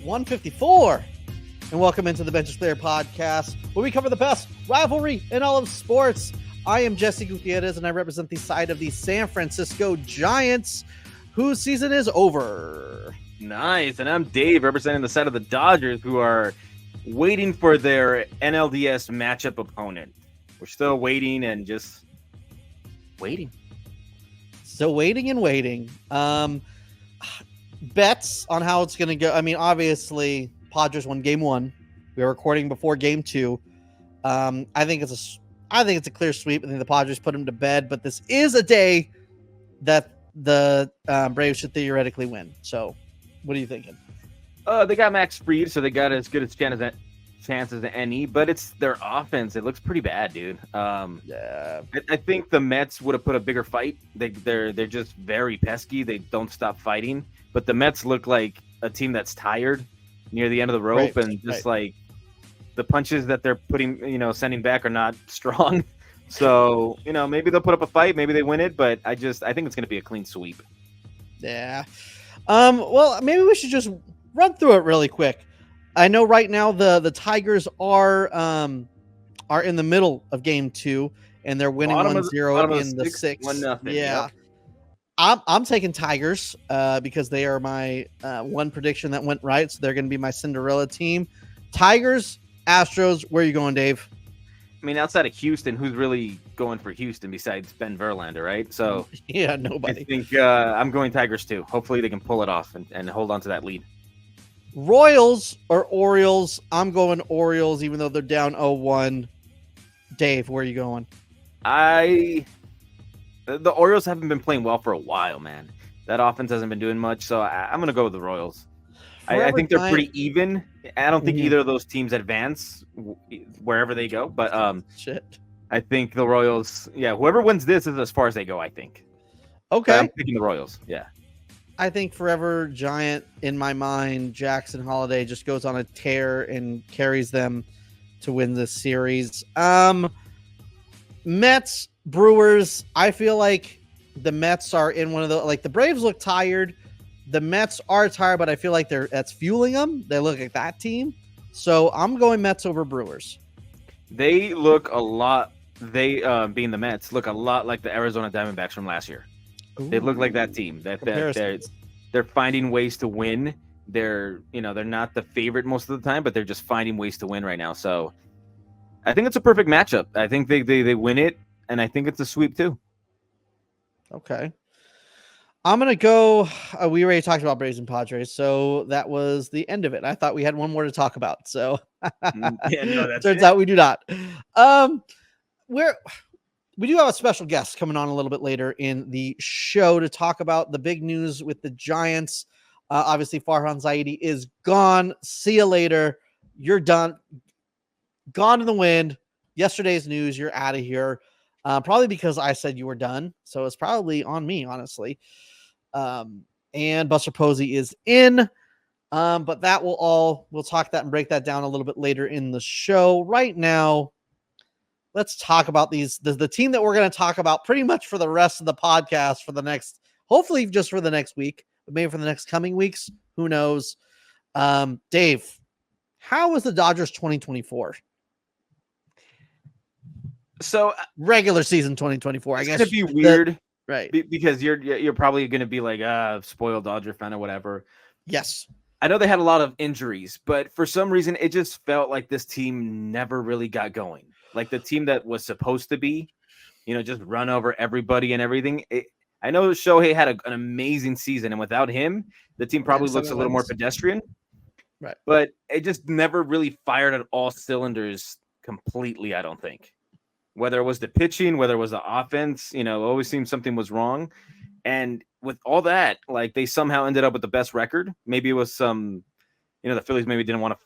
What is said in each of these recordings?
154. And welcome into the Benches Player Podcast, where we cover the best rivalry in all of sports. I am Jesse Gutierrez, and I represent the side of the San Francisco Giants, whose season is over. Nice. And I'm Dave, representing the side of the Dodgers, who are waiting for their NLDS matchup opponent. We're still waiting and just waiting. Still waiting and waiting. Bets on how it's going to go. I mean, obviously, Padres won game 1. We are recording before game 2. I think it's a clear sweep. I think the Padres put them to bed, but this is a day that the Braves should theoretically win. So, what are you thinking? They got Max Fried, so they got as good a chance as any, but it's their offense. It looks pretty bad, dude. Yeah. I think the Mets would have put a bigger fight. They're just very pesky. They don't stop fighting. But the Mets look like a team that's tired near the end of the rope, and just like the punches that they're sending back are not strong. So, maybe they'll put up a fight, maybe they win it, but I think it's going to be a clean sweep. Yeah. Well, maybe we should just run through it really quick. I know right now the Tigers are in the middle of game 2, and they're winning 1-0 in the 6th. 1-0. Yeah. Yep. I'm taking Tigers because they are my one prediction that went right. So they're going to be my Cinderella team. Tigers, Astros. Where are you going, Dave? I mean, outside of Houston, who's really going for Houston besides Ben Verlander, right? So yeah, nobody. I think I'm going Tigers too. Hopefully they can pull it off and hold on to that lead. Royals or Orioles? I'm going Orioles, even though they're down 0-1. Dave, where are you going? The Orioles haven't been playing well for a while, man. That offense hasn't been doing much, so I'm going to go with the Royals. I think they're pretty even. I don't think either of those teams advance wherever they go, but I think the Royals, whoever wins this is as far as they go, I think. Okay. But I'm picking the Royals, yeah. I think Forever Giant, in my mind, Jackson Holiday just goes on a tear and carries them to win this series. Mets, Brewers, I feel like the Mets are in one of the, like, the Braves look tired. The Mets are tired, but I feel like that's fueling them. They look like that team. So I'm going Mets over Brewers. They look a lot, being the Mets, look a lot like the Arizona Diamondbacks from last year. Ooh. They look like that team. They're finding ways to win. They're not the favorite most of the time, but they're just finding ways to win right now. So I think it's a perfect matchup. I think they win it, and I think it's a sweep too. Okay. I'm going to go. We already talked about Braves and Padres, so that was the end of it. I thought we had one more to talk about. So turns out we do not. We do have a special guest coming on a little bit later in the show to talk about the big news with the Giants. Obviously, Farhan Zaidi is gone. See you later. You're done. Gone in the wind. Yesterday's news. You're out of here. Probably because I said you were done. So it's probably on me, honestly. And Buster Posey is in. But we'll talk that and break that down a little bit later in the show. Right now, let's talk about the team that we're going to talk about pretty much for the rest of the podcast for the next, hopefully just for the next week, but maybe for the next coming weeks. Who knows? Dave, how was the Dodgers 2024? So regular season 2024, I guess it's gonna be weird, right? Because you're probably gonna be like spoiled Dodger fan or whatever. Yes, I know they had a lot of injuries, but for some reason it just felt like this team never really got going. Like the team that was supposed to be, just run over everybody and everything. I know Shohei had an amazing season, and without him, the team probably looks a little more pedestrian. Right, but it just never really fired at all cylinders completely. I don't think. Whether it was the pitching, whether it was the offense, always seemed something was wrong. And with all that, like they somehow ended up with the best record. Maybe it was some, the Phillies maybe didn't want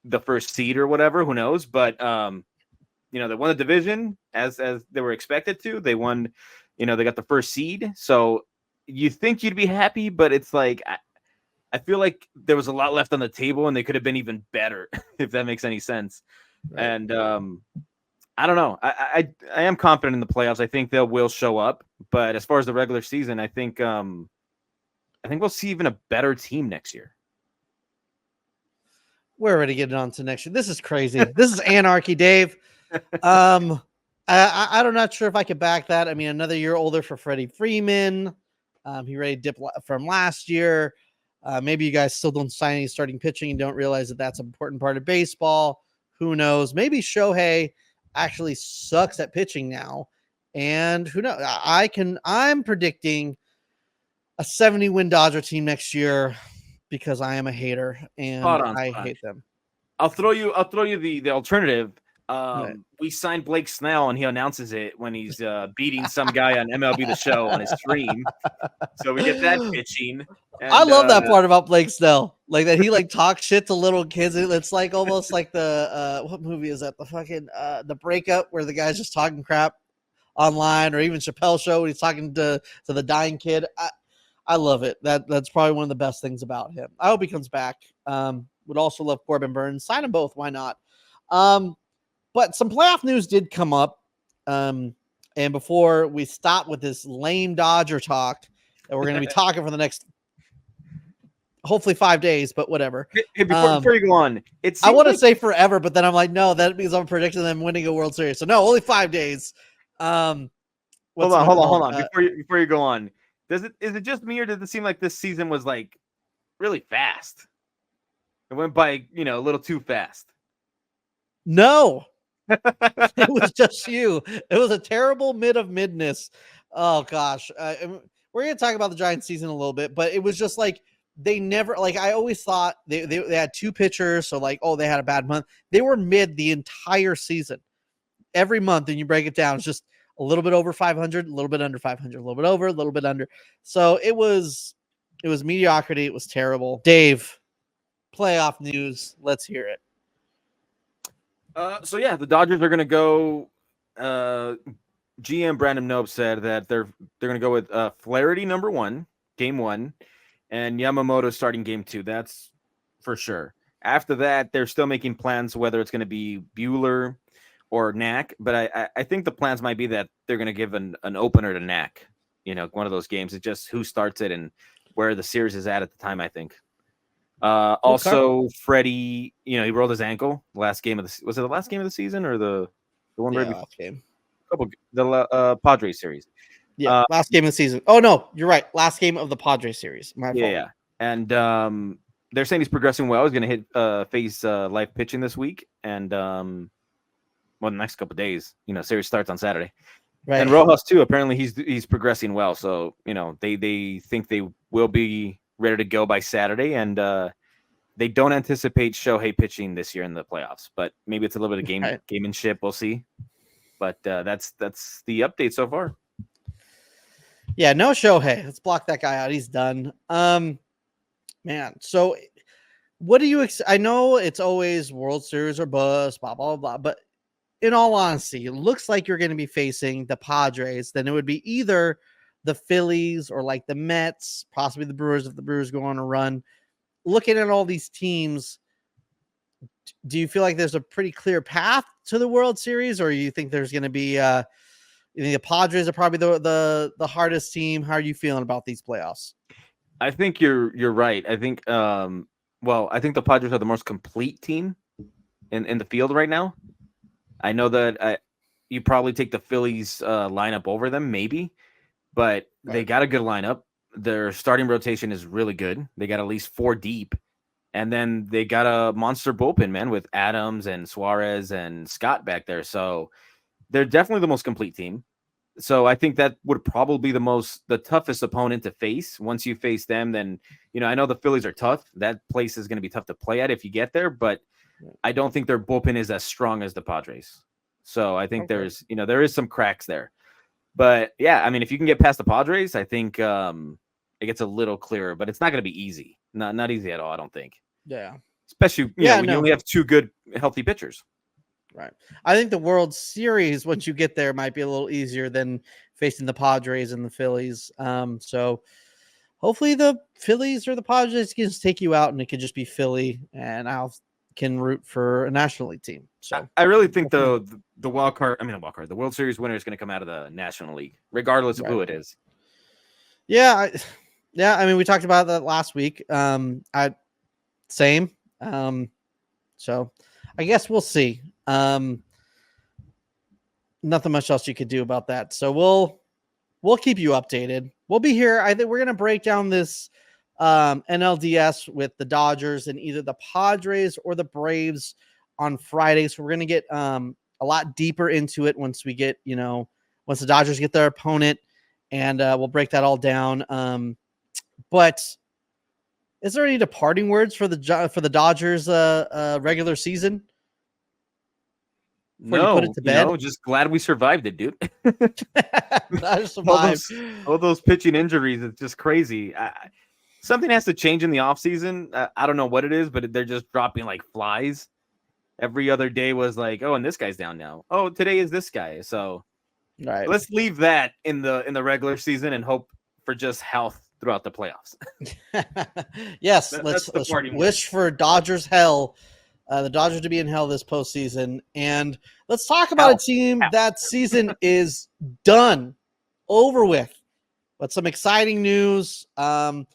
the first seed or whatever. Who knows? But, they won the division as they were expected to. They won, they got the first seed. So you think you'd be happy, but it's like I feel like there was a lot left on the table and they could have been even better, if that makes any sense. Right. And I don't know. I am confident in the playoffs. I think they will show up. But as far as the regular season, I think we'll see even a better team next year. We're already getting on to next year. This is crazy. This is anarchy, Dave. I'm not sure if I could back that. I mean, another year older for Freddie Freeman. He already dipped from last year. Maybe you guys still don't sign any starting pitching and don't realize that that's an important part of baseball. Who knows? Maybe Shohei actually sucks at pitching now. And who knows? I'm predicting a 70-win Dodger team next year because I am a hater and I hate them. I'll throw you the alternative. We signed Blake Snell and he announces it when he's beating some guy on MLB The Show on his stream. So we get that pitching. And, I love that part about Blake Snell, like that he like talks shit to little kids. It's like almost like the what movie is that? The fucking The Breakup, where the guy's just talking crap online, or even Chappelle Show when he's talking to the dying kid. I love it. That's probably one of the best things about him. I hope he comes back. Would also love Corbin Burns. Sign them both. Why not? But some playoff news did come up. And before we stop with this lame Dodger talk that we're going to be talking for the next, hopefully 5 days, but whatever. Hey, before you go on, I want to say forever, but then I'm like, no, that means I'm predicting them winning a World Series. So no, only 5 days. Hold on. Before you go on, is it just me, or does it seem like this season was like really fast? It went by, a little too fast. No, it was just you. It was a terrible mid of midness. Oh gosh, we're gonna talk about the Giants season a little bit, but it was just like they never. Like I always thought they had 2 pitchers, so like they had a bad month. They were mid the entire season. Every month, and you break it down, it's just a little bit over 500, a little bit under 500, a little bit over, a little bit under. So it was mediocrity. It was terrible. Dave, playoff news. Let's hear it. So yeah, the Dodgers are going to go. GM Brandon Knope said that they're going to go with Flaherty number 1, game 1, and Yamamoto starting game 2. That's for sure. After that, they're still making plans whether it's going to be Buehler or Knack, but I think the plans might be that they're going to give an opener to Knack. One of those games. It's just who starts it and where the series is at the time, I think. Also, Freddie, he rolled his ankle last game of was it the last game of the season or the one right before? Last game. The Padres series. Yeah, last game of the season. Oh no, you're right. Last game of the Padres series. My fault. Yeah. And they're saying he's progressing well. He's going to face live pitching this week, and the next couple of days. Series starts on Saturday. Right. And Rojas too. Apparently, he's progressing well. So they think they will be ready to go by Saturday, and they don't anticipate Shohei pitching this year in the playoffs. But maybe it's a little bit of gamemanship. We'll see. But that's the update so far. Yeah, no Shohei. Let's block that guy out. He's done. Man. So, what do you? I know it's always World Series or bust, blah blah blah. But in all honesty, it looks like you're going to be facing the Padres. Then it would be either the Phillies or like the Mets, possibly the Brewers if the Brewers go on a run. Looking at all these teams, do you feel like there's a pretty clear path to the World Series, or you think there's going to be the Padres are probably the hardest team? How are you feeling about these playoffs? I think you're right. I think I think the Padres are the most complete team in the field right now. I know that you probably take the Phillies lineup over them, maybe. But they got a good lineup. Their starting rotation is really good. They got at least 4 deep. And then they got a monster bullpen, man, with Adams and Suarez and Scott back there. So they're definitely the most complete team. So I think that would probably be the toughest opponent to face. Once you face them, then, I know the Phillies are tough. That place is going to be tough to play at if you get there. But I don't think their bullpen is as strong as the Padres. So I think there is some cracks there. But yeah, I mean, if you can get past the Padres, I think it gets a little clearer. But it's not going to be easy. Not easy at all, I don't think. Yeah. Especially when you only have 2 good, healthy pitchers. Right. I think the World Series, once you get there, might be a little easier than facing the Padres and the Phillies. So hopefully the Phillies or the Padres can just take you out, and it could just be Philly, and I can root for a National League team. So I really think the World Series winner is going to come out of the National League, regardless of who it is. Yeah. I mean, we talked about that last week. Same. So I guess we'll see. Nothing much else you could do about that. So we'll keep you updated. We'll be here. I think we're going to break down this NLDS with the Dodgers and either the Padres or the Braves on Friday. So we're going to get a lot deeper into it once we get, once the Dodgers get their opponent, and we'll break that all down. But is there any departing words for the Dodgers regular season? Before you put it to bed? Just glad we survived it, dude. I survived. all those pitching injuries, it's just crazy. Something has to change in the offseason. I don't know what it is, but they're just dropping like flies. Every other day was like, oh, and this guy's down now. Oh, today is this guy. So right. Let's leave that in the regular season and hope for just health throughout the playoffs. Yes, let's wish for Dodgers hell. The Dodgers to be in hell this postseason. And let's talk about a team that season is done, over with. But some exciting news that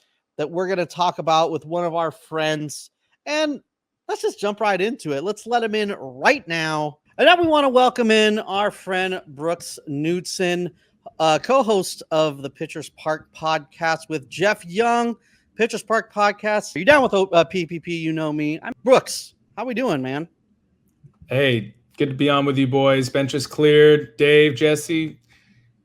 we're going to talk about with one of our friends. And let's just jump right into it. Let's let him in right now. And now we want to welcome in our friend Brooks Knudsen, co-host of the Pitchers Park podcast with Jeff Young. Pitchers Park podcast. Are you down with PPP? You know me. I'm Brooks. How we doing, man? Hey, good to be on with you boys. Bench is cleared. Dave, Jesse,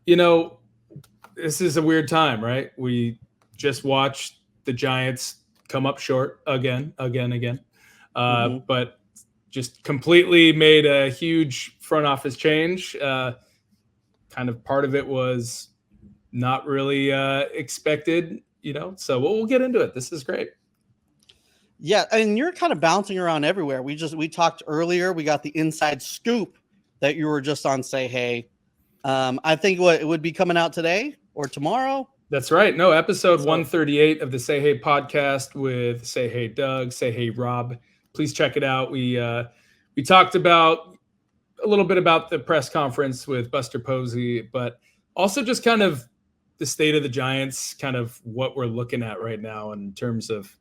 this is a weird time, right? We just watched the Giants come up short again. But just completely made a huge front office change. Kind of part of it was not really expected, so we'll get into it. This is great. Yeah, and you're kind of bouncing around everywhere. We talked earlier. We got the inside scoop that you were just on Say Hey. I think it would be coming out today or tomorrow. That's right. No, episode 138 of the Say Hey podcast with Say Hey Doug, Say Hey Rob. Please check it out. We talked about a little bit about the press conference with Buster Posey, but also just kind of the state of the Giants, kind of what we're looking at right now in terms of,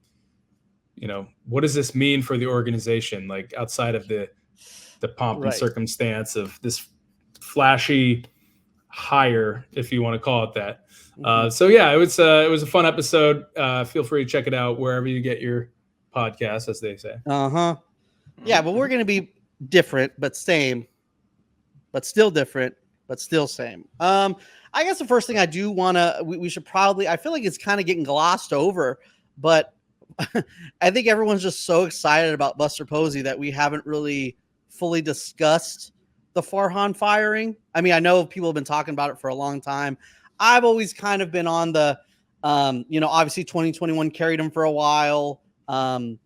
what does this mean for the organization? Like outside of the pomp and circumstance of this flashy hire, if you want to call it that. So yeah, it was a fun episode. Feel free to check it out wherever you get your podcast, as they say. Yeah, but we're going to be different, but same, but still different, but still same. I guess the first thing I do want to, we should probably, I feel like it's kind of getting glossed over, but I think everyone's just so excited about Buster Posey that we haven't really fully discussed the Farhan firing. I mean, I know people have been talking about it for a long time. I've always kind of been on the, obviously 2021 carried him for a while. There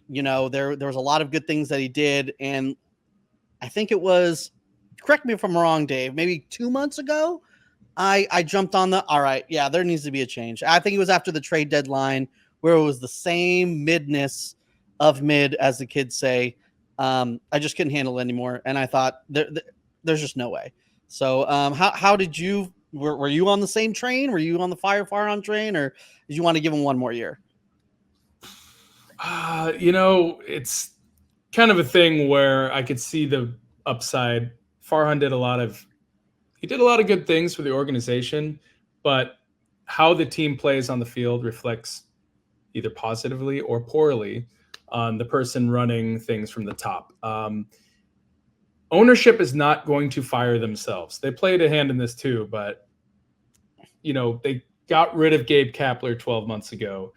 was a lot of good things that he did. And I think it was, correct me if I'm wrong, Dave, maybe 2 months ago, I jumped on all right, yeah, there needs to be a change. I think it was after the trade deadline where it was the same midness of mid, as the kids say. I just couldn't handle it anymore. And I thought there's just no way. So how did you, were you on the same train? Were you on the Farhan train, or did you want to give him one more year? It's kind of a thing where I could see the upside. Farhan did a lot of good things for the organization, but how the team plays on the field reflects either positively or poorly on the person running things from the top. Ownership is not going to fire themselves. They played a hand in this too, but they got rid of Gabe Kapler 12 months ago.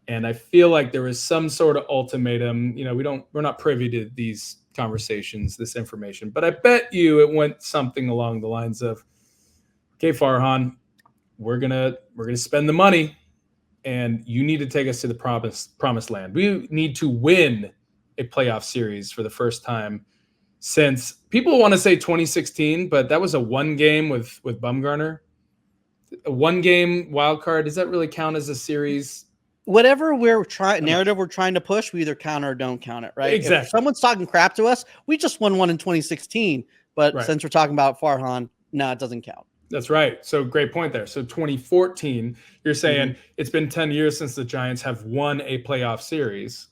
And I feel like there was some sort of ultimatum. We're not privy to these conversations, this information, but I bet you it went something along the lines of, okay, Farhan, we're gonna spend the money, and you need to take us to the promised land. We need to win a playoff series for the first time since, people want to say 2016, but that was a one game with Bumgarner. A one game wild card. Does that really count as a series? Whatever narrative we're trying to push, we either count or don't count it, right? Exactly. If someone's talking crap to us, we just won one in 2016. But since we're talking about Farhan, no, it doesn't count. That's right. So great point there. So 2014, you're saying it's been 10 years since the Giants have won a playoff series.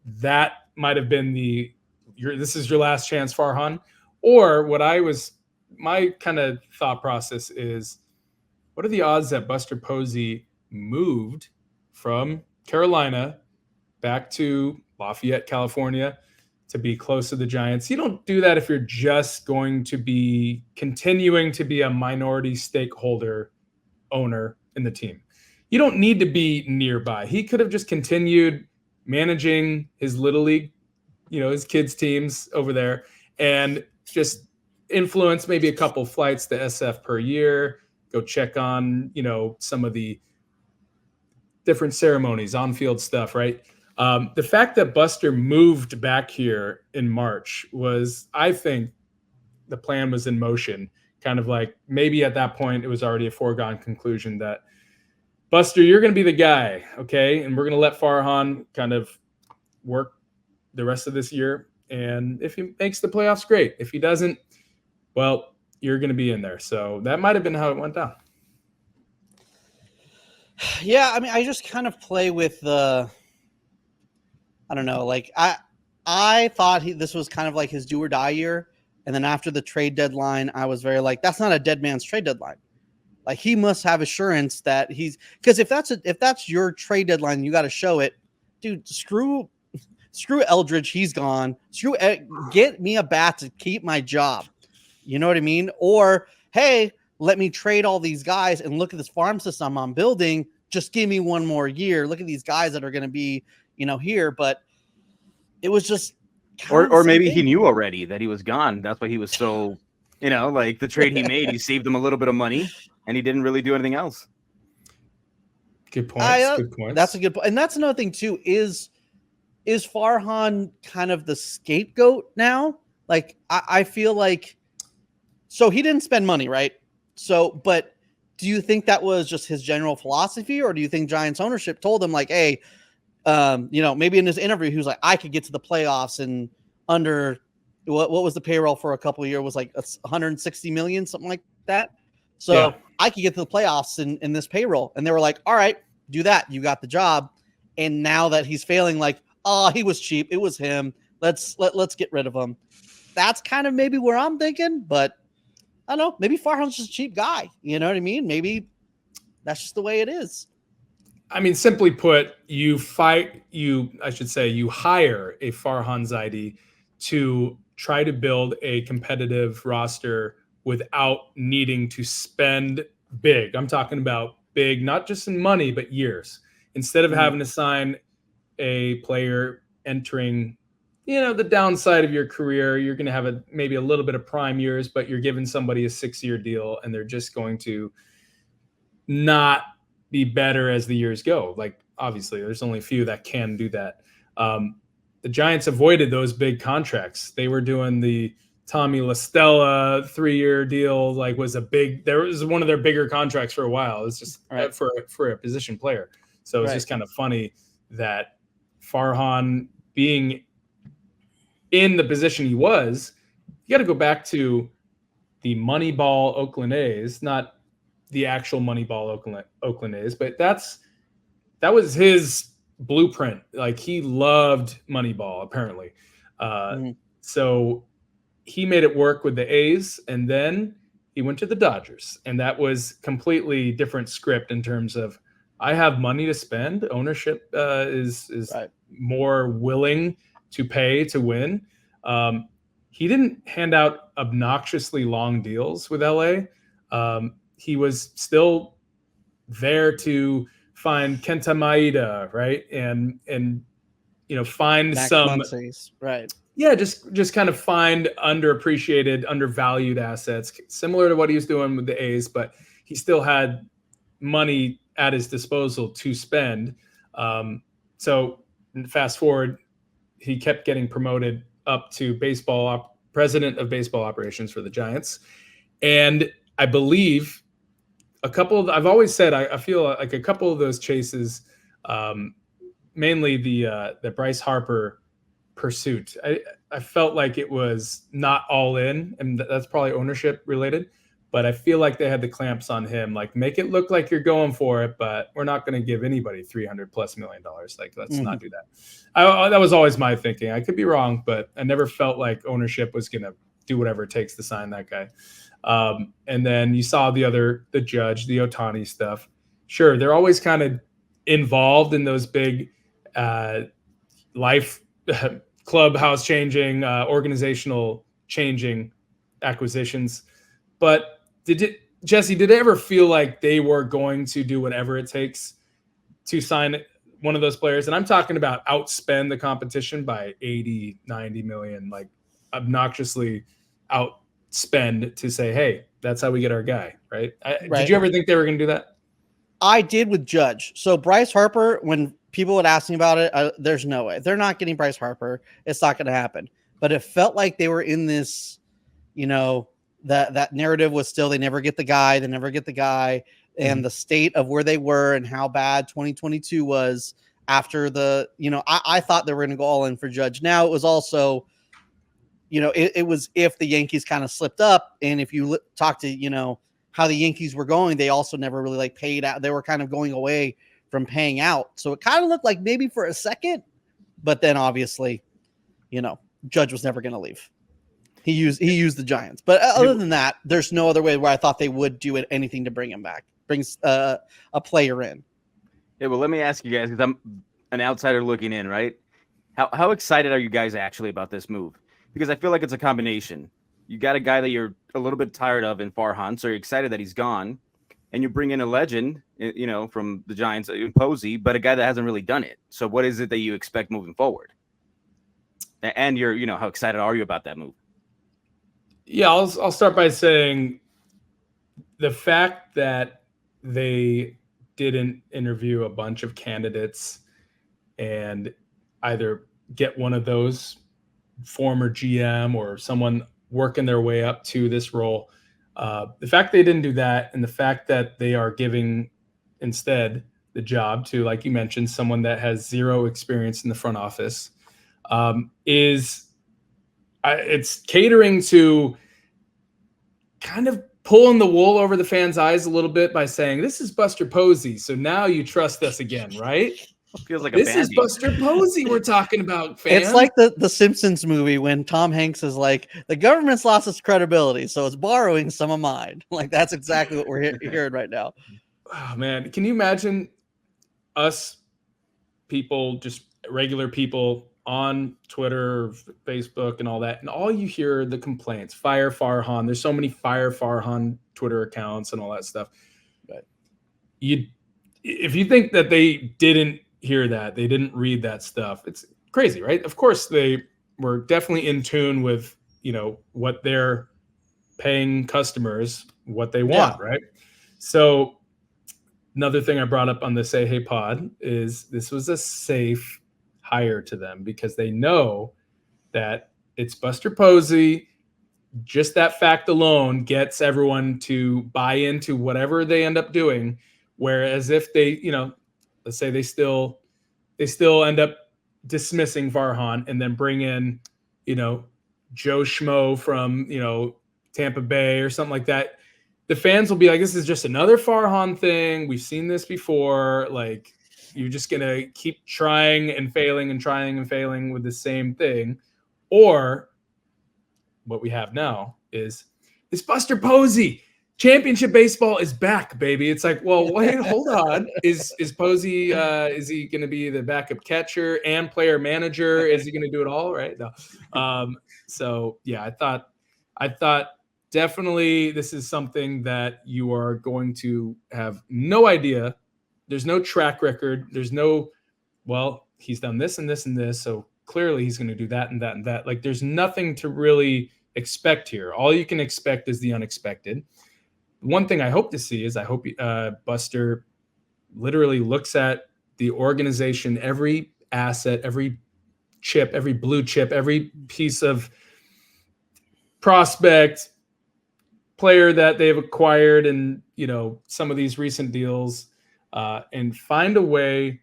that might have been this is your last chance, Farhan. Or my kind of thought process is, what are the odds that Buster Posey moved from Carolina back to Lafayette, California, to be close to the Giants? You don't do that if you're just going to be continuing to be a minority stakeholder owner in the team. You don't need to be nearby. He could have just continued managing his little league, his kids' teams over there, and just influence maybe a couple flights to SF per year, go check on, some of the different ceremonies, on-field stuff, right? The fact that Buster moved back here in March was, I think, the plan was in motion. Kind of like maybe at that point it was already a foregone conclusion that, Buster, you're going to be the guy, okay? And we're going to let Farhan kind of work the rest of this year. And if he makes the playoffs, great. If he doesn't, well, you're going to be in there. So that might have been how it went down. Yeah, I mean, I just kind of play with I don't know, like I thought this was kind of like his do or die year. And then after the trade deadline, I was very like, that's not a dead man's trade deadline. Like, he must have assurance that because if that's your trade deadline, you got to show it, dude. Screw Eldridge, he's gone. Get me a bat to keep my job. You know what I mean? Or, hey, let me trade all these guys and look at this farm system I'm building. Just give me one more year. Look at these guys that are going to be, here. But it was just, or maybe he knew already that he was gone. That's why he was so, like the trade he made, he saved him a little bit of money and he didn't really do anything else. Good points. Good points. That's a good point. And that's another thing too, is Farhan kind of the scapegoat now? Like, I feel like, so he didn't spend money, right? So, but do you think that was just his general philosophy, or do you think Giants ownership told him like, hey, maybe in his interview, he was like, I could get to the playoffs and under what was the payroll for a couple of years was like 160 million, something like that. So yeah. I could get to the playoffs in this payroll. And they were like, all right, do that. You got the job. And now that he's failing, like, oh, he was cheap. It was him. Let's get rid of him. That's kind of maybe where I'm thinking, but I don't know. Maybe Farhan's just a cheap guy. You know what I mean? Maybe that's just the way it is. I mean, simply put, you hire a Farhan Zaidi to try to build a competitive roster without needing to spend big. I'm talking about big, not just in money, but years. Instead of having to sign a player entering, the downside of your career, you're going to have maybe a little bit of prime years, but you're giving somebody a 6-year deal and they're just going to not be better as the years go. Like, obviously, there's only a few that can do that. The Giants avoided those big contracts. They were doing the Tommy La Stella 3-year deal, like there was one of their bigger contracts for a while. It's just right. for a position player. So it's just kind of funny that Farhan, being in the position he was, you got to go back to the Moneyball Oakland A's, not the actual Moneyball Oakland A's, but that was his blueprint. Like, he loved Moneyball, apparently. So he made it work with the A's, and then he went to the Dodgers, and that was completely different script in terms of, I have money to spend. Ownership is right. more willing to pay to win. He didn't hand out obnoxiously long deals with LA. He was still there to find Kenta Maeda, right? And find Max some Muncy's, right. Yeah, just kind of find underappreciated, undervalued assets, similar to what he was doing with the A's, but he still had money at his disposal to spend. So fast forward, he kept getting promoted up to president of baseball operations for the Giants. And I believe I've always said, I feel like a couple of those chases, mainly the Bryce Harper pursuit, I felt like it was not all in, and that's probably ownership related, But I feel like they had the clamps on him. Like, make it look like you're going for it, but we're not going to give anybody $300+ million. Like, let's not do that. That was always my thinking. I could be wrong, but I never felt like ownership was going to do whatever it takes to sign that guy. And then you saw the Judge, the Ohtani stuff. Sure, they're always kind of involved in those big life clubhouse changing, organizational changing acquisitions. But Jesse, did it ever feel like they were going to do whatever it takes to sign one of those players? And I'm talking about outspend the competition by 80, 90 million, like obnoxiously outspend to say, hey, that's how we get our guy, right? Did you ever think they were going to do that? I did with Judge. So Bryce Harper, when people would ask me about it, there's no way. They're not getting Bryce Harper. It's not going to happen. But it felt like they were in this, that narrative was still, they never get the guy. And the state of where they were and how bad 2022 was after I thought they were going to go all in for Judge. Now it was also, it was if the Yankees kind of slipped up. And if you talk to, how the Yankees were going, they also never really paid out. They were kind of going away from paying out. So it kind of looked like maybe for a second, but then obviously, Judge was never going to leave. He used the Giants. But other than that, there's no other way where I thought they would do anything to bring him back, brings a player in. Yeah, well, let me ask you guys, because I'm an outsider looking in, right? How excited are you guys actually about this move? Because I feel like it's a combination. You got a guy that you're a little bit tired of in Farhan, so you're excited that he's gone, and you bring in a legend, from the Giants, Posey, but a guy that hasn't really done it. So what is it that you expect moving forward? And how excited are you about that move? Yeah, I'll start by saying the fact that they didn't interview a bunch of candidates and either get one of those former GM or someone working their way up to this role. The fact they didn't do that, and the fact that they are giving instead the job to, like you mentioned, someone that has zero experience in the front office, it's catering to kind of pulling the wool over the fans' eyes a little bit by saying, this is Buster Posey, so now you trust us again, right? Feels like this is Buster Posey we're talking about, fans. It's like the Simpsons movie when Tom Hanks is like, the government's lost its credibility, so it's borrowing some of mine. Like, that's exactly what we're hearing right now. Oh, man. Can you imagine us people, just regular people on Twitter, Facebook, and all that, and all you hear are the complaints, fire Farhan. There's so many fire Farhan Twitter accounts and all that stuff. But if you think that they didn't hear that, they didn't read that stuff, it's crazy, right? Of course, they were definitely in tune with, what they're paying customers, what they want, right? So another thing I brought up on the Say Hey Pod is this was a safe hire to them because they know that it's Buster Posey. Just that fact alone gets everyone to buy into whatever they end up doing. Whereas if they, let's say they still end up dismissing Farhan and then bring in, Joe Schmo from, Tampa Bay or something like that, the fans will be like, this is just another Farhan thing. We've seen this before. Like, you're just going to keep trying and failing and trying and failing with the same thing. Or what we have now is this Buster Posey. Championship baseball is back, baby. It's like, well, wait, hold on. Is Posey, is he going to be the backup catcher and player manager? Is he going to do it all? Right? No. So yeah, I thought definitely this is something that you are going to have no idea. There's no track record. There's no, well, he's done this and this and this, so clearly he's going to do that and that and that. Like, there's nothing to really expect here. All you can expect is the unexpected. One thing I hope to see is I hope Buster literally looks at the organization, every asset, every chip, every blue chip, every piece of prospect player that they've acquired and, some of these recent deals, and find a way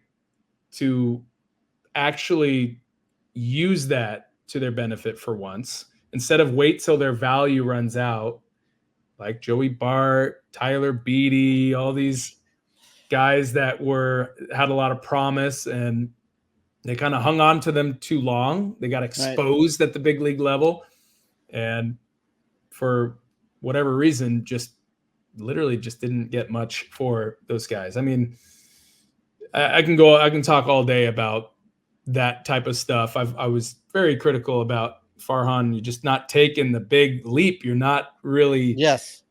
to actually use that to their benefit for once, instead of wait till their value runs out like Joey Bart, Tyler Beatty, all these guys that had a lot of promise, and they kind of hung on to them too long. They got exposed at the big league level, and for whatever reason, just didn't get much for those guys. I mean, I can talk all day about that type of stuff. I was very critical about Farhan. You're just not taking the big leap. You're not really. Yes.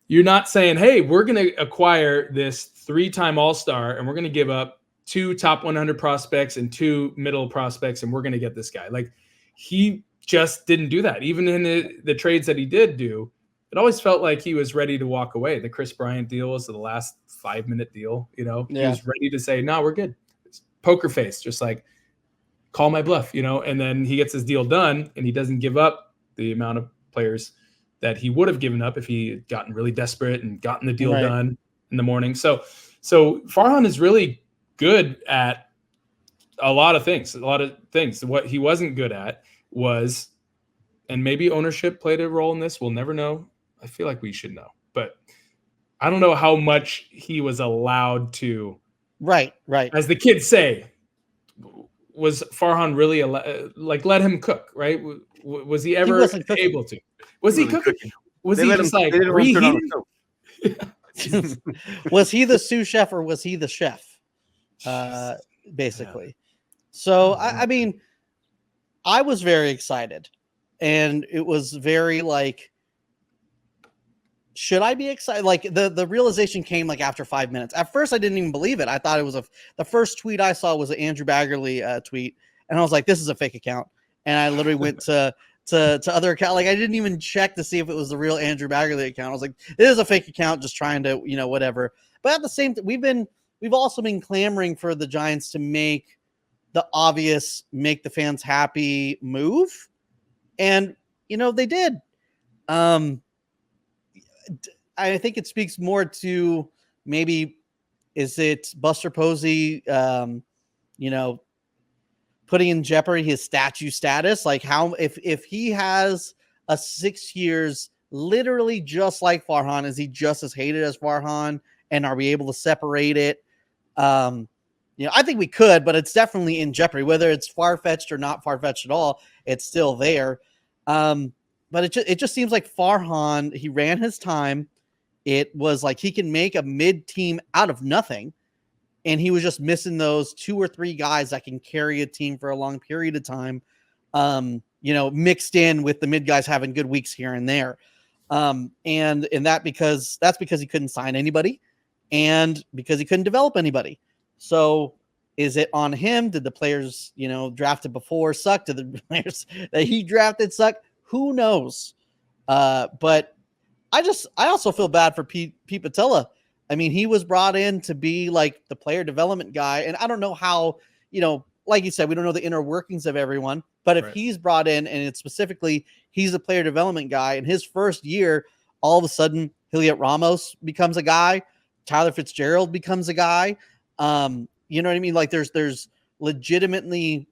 You're not saying, hey, we're going to acquire this 3-time All-Star and we're going to give up 2 top 100 prospects and 2 middle prospects, and we're going to get this guy. Like, he just didn't do that. Even in the trades that he did do, it always felt like he was ready to walk away. The Chris Bryant deal was the last 5-minute deal. He was ready to say, no, we're good. It's poker face, just like, call my bluff, and then he gets his deal done and he doesn't give up the amount of players that he would have given up if he had gotten really desperate and gotten the deal done in the morning. So Farhan is really good at a lot of things. What he wasn't good at was, and maybe ownership played a role in this, we'll never know. I feel like we should know, but I don't know how much he was allowed to. Right. As the kids say, was Farhan really let him cook? Right? Was he ever able to? Was he cooking? Was he just like reheating? Was he the sous chef or was he the chef? Basically. Yeah. So I mean, I was very excited, and it was very like, should I be excited? Like the realization came like after 5 minutes. At first, I didn't even believe it. I thought it was the first tweet I saw was an Andrew Baggerly tweet, and I was like, this is a fake account. And I literally went to other account. Like, I didn't even check to see if it was the real Andrew Baggerly account. I was like, it is a fake account, just trying to, whatever. But at the same time, we've also been clamoring for the Giants to make the obvious, make the fans happy move. And, they did. I think it speaks more to maybe, is it Buster Posey, putting in jeopardy his statue status? Like, how, if he has a 6 years, literally just like Farhan, is he just as hated as Farhan? And are we able to separate it? I think we could, but it's definitely in jeopardy, whether it's far-fetched or not far-fetched at all. It's still there. But it just seems like Farhan, he ran his time. It was like he can make a mid-team out of nothing. And he was just missing those 2 or 3 guys that can carry a team for a long period of time, mixed in with the mid guys having good weeks here and there. And that's because he couldn't sign anybody and because he couldn't develop anybody. So is it on him? Did the players, drafted before suck? Did the players that he drafted suck? Who knows? But I also feel bad for Pete Patella. I mean, he was brought in to be like the player development guy. And I don't know how, like you said, we don't know the inner workings of everyone, but if he's brought in and it's specifically, he's a player development guy, in his first year, all of a sudden Heliot Ramos becomes a guy. Tyler Fitzgerald becomes a guy. You know what I mean? Like there's legitimately